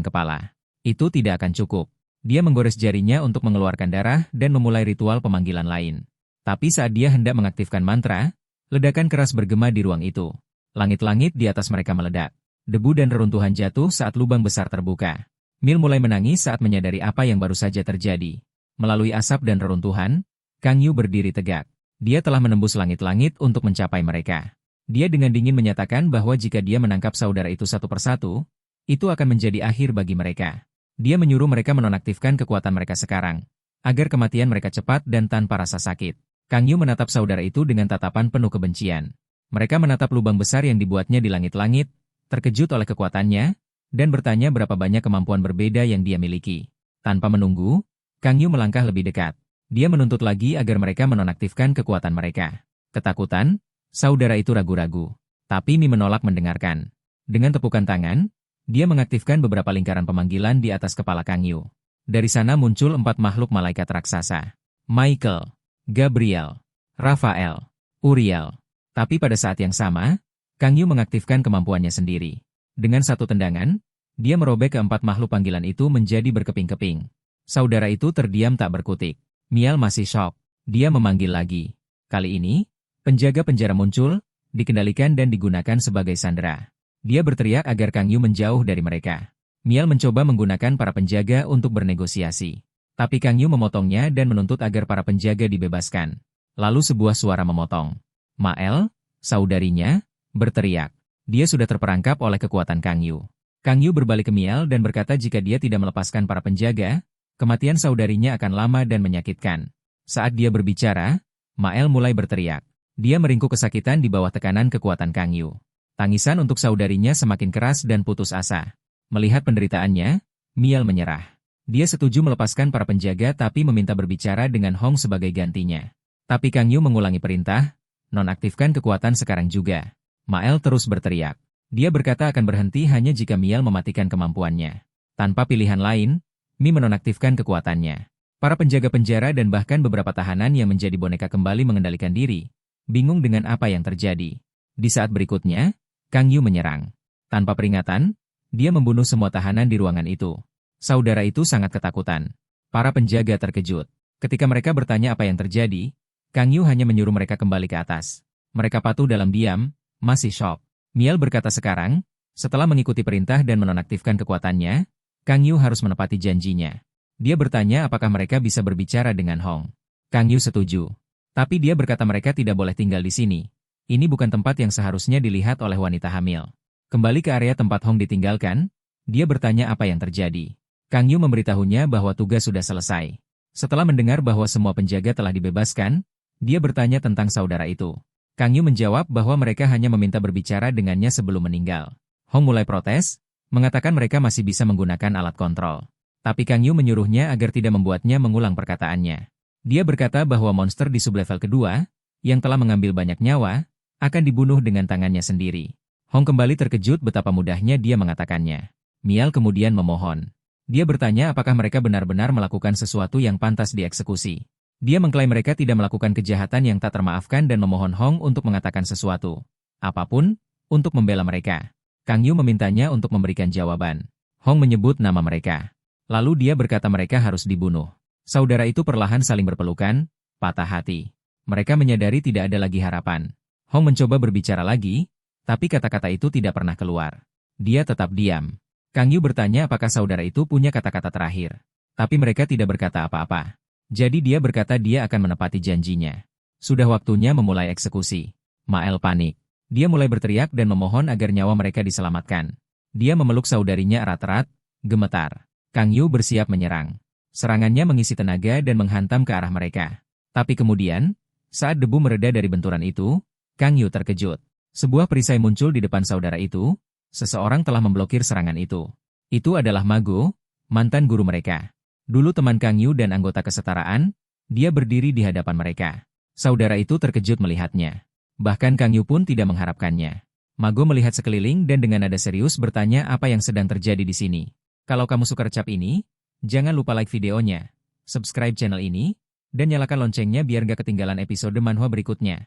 kepala. Itu tidak akan cukup. Dia menggores jarinya untuk mengeluarkan darah dan memulai ritual pemanggilan lain. Tapi saat dia hendak mengaktifkan mantra, ledakan keras bergema di ruang itu. Langit-langit di atas mereka meledak. Debu dan reruntuhan jatuh saat lubang besar terbuka. Mil mulai menangis saat menyadari apa yang baru saja terjadi. Melalui asap dan reruntuhan, Kang Yu berdiri tegak. Dia telah menembus langit-langit untuk mencapai mereka. Dia dengan dingin menyatakan bahwa jika dia menangkap saudara itu satu persatu, itu akan menjadi akhir bagi mereka. Dia menyuruh mereka menonaktifkan kekuatan mereka sekarang, agar kematian mereka cepat dan tanpa rasa sakit. Kang Yu menatap saudara itu dengan tatapan penuh kebencian. Mereka menatap lubang besar yang dibuatnya di langit-langit, terkejut oleh kekuatannya, dan bertanya berapa banyak kemampuan berbeda yang dia miliki. Tanpa menunggu, Kang Yu melangkah lebih dekat. Dia menuntut lagi agar mereka menonaktifkan kekuatan mereka. Ketakutan, saudara itu ragu-ragu. Tapi Mi menolak mendengarkan. Dengan tepukan tangan, dia mengaktifkan beberapa lingkaran pemanggilan di atas kepala Kang Yu. Dari sana muncul 4 makhluk malaikat raksasa. Michael, Gabriel, Raphael, Uriel. Tapi pada saat yang sama, Kang Yu mengaktifkan kemampuannya sendiri. Dengan satu tendangan, dia merobek keempat makhluk panggilan itu menjadi berkeping-keping. Saudara itu terdiam tak berkutik. Miel masih syok. Dia memanggil lagi. Kali ini, penjaga penjara muncul, dikendalikan dan digunakan sebagai sandera. Dia berteriak agar Kang Yu menjauh dari mereka. Miel mencoba menggunakan para penjaga untuk bernegosiasi. Tapi Kang Yu memotongnya dan menuntut agar para penjaga dibebaskan. Lalu sebuah suara memotong. Mael, saudarinya, berteriak. Dia sudah terperangkap oleh kekuatan Kang Yu. Kang Yu berbalik ke Miel dan berkata jika dia tidak melepaskan para penjaga, kematian saudarinya akan lama dan menyakitkan. Saat dia berbicara, Mael mulai berteriak. Dia meringkuk kesakitan di bawah tekanan kekuatan Kang Yu. Tangisan untuk saudarinya semakin keras dan putus asa. Melihat penderitaannya, Miel menyerah. Dia setuju melepaskan para penjaga tapi meminta berbicara dengan Hong sebagai gantinya. Tapi Kang Yu mengulangi perintah, nonaktifkan kekuatan sekarang juga. Mael terus berteriak. Dia berkata akan berhenti hanya jika Miel mematikan kemampuannya. Tanpa pilihan lain, Mi menonaktifkan kekuatannya. Para penjaga penjara dan bahkan beberapa tahanan yang menjadi boneka kembali mengendalikan diri, bingung dengan apa yang terjadi. Di saat berikutnya, Kang Yu menyerang. Tanpa peringatan, dia membunuh semua tahanan di ruangan itu. Saudara itu sangat ketakutan. Para penjaga terkejut. Ketika mereka bertanya apa yang terjadi, Kang Yu hanya menyuruh mereka kembali ke atas. Mereka patuh dalam diam, masih syok. Miel berkata sekarang, setelah mengikuti perintah dan menonaktifkan kekuatannya, Kang Yu harus menepati janjinya. Dia bertanya apakah mereka bisa berbicara dengan Hong. Kang Yu setuju. Tapi dia berkata mereka tidak boleh tinggal di sini. Ini bukan tempat yang seharusnya dilihat oleh wanita hamil. Kembali ke area tempat Hong ditinggalkan, dia bertanya apa yang terjadi. Kang Yu memberitahunya bahwa tugas sudah selesai. Setelah mendengar bahwa semua penjaga telah dibebaskan, dia bertanya tentang saudara itu. Kang Yu menjawab bahwa mereka hanya meminta berbicara dengannya sebelum meninggal. Hong mulai protes, mengatakan mereka masih bisa menggunakan alat kontrol. Tapi Kang Yu menyuruhnya agar tidak membuatnya mengulang perkataannya. Dia berkata bahwa monster di sublevel kedua, yang telah mengambil banyak nyawa, akan dibunuh dengan tangannya sendiri. Hong kembali terkejut betapa mudahnya dia mengatakannya. Miel kemudian memohon. Dia bertanya apakah mereka benar-benar melakukan sesuatu yang pantas dieksekusi. Dia mengklaim mereka tidak melakukan kejahatan yang tak termaafkan dan memohon Hong untuk mengatakan sesuatu. Apapun, untuk membela mereka. Kang Yu memintanya untuk memberikan jawaban. Hong menyebut nama mereka. Lalu dia berkata mereka harus dibunuh. Saudara itu perlahan saling berpelukan, patah hati. Mereka menyadari tidak ada lagi harapan. Hong mencoba berbicara lagi, tapi kata-kata itu tidak pernah keluar. Dia tetap diam. Kang Yu bertanya apakah saudara itu punya kata-kata terakhir. Tapi mereka tidak berkata apa-apa. Jadi dia berkata dia akan menepati janjinya. Sudah waktunya memulai eksekusi. Mael panik. Dia mulai berteriak dan memohon agar nyawa mereka diselamatkan. Dia memeluk saudarinya erat-erat, gemetar. Kang Yu bersiap menyerang. Serangannya mengisi tenaga dan menghantam ke arah mereka. Tapi kemudian, saat debu mereda dari benturan itu, Kang Yu terkejut. Sebuah perisai muncul di depan saudara itu. Seseorang telah memblokir serangan itu. Itu adalah Mago, mantan guru mereka. Dulu teman Kang Yu dan anggota kesetaraan, dia berdiri di hadapan mereka. Saudara itu terkejut melihatnya. Bahkan Kang Yu pun tidak mengharapkannya. Mago melihat sekeliling dan dengan nada serius bertanya apa yang sedang terjadi di sini. Kalau kamu suka recap ini, jangan lupa like videonya, subscribe channel ini, dan nyalakan loncengnya biar gak ketinggalan episode manhwa berikutnya.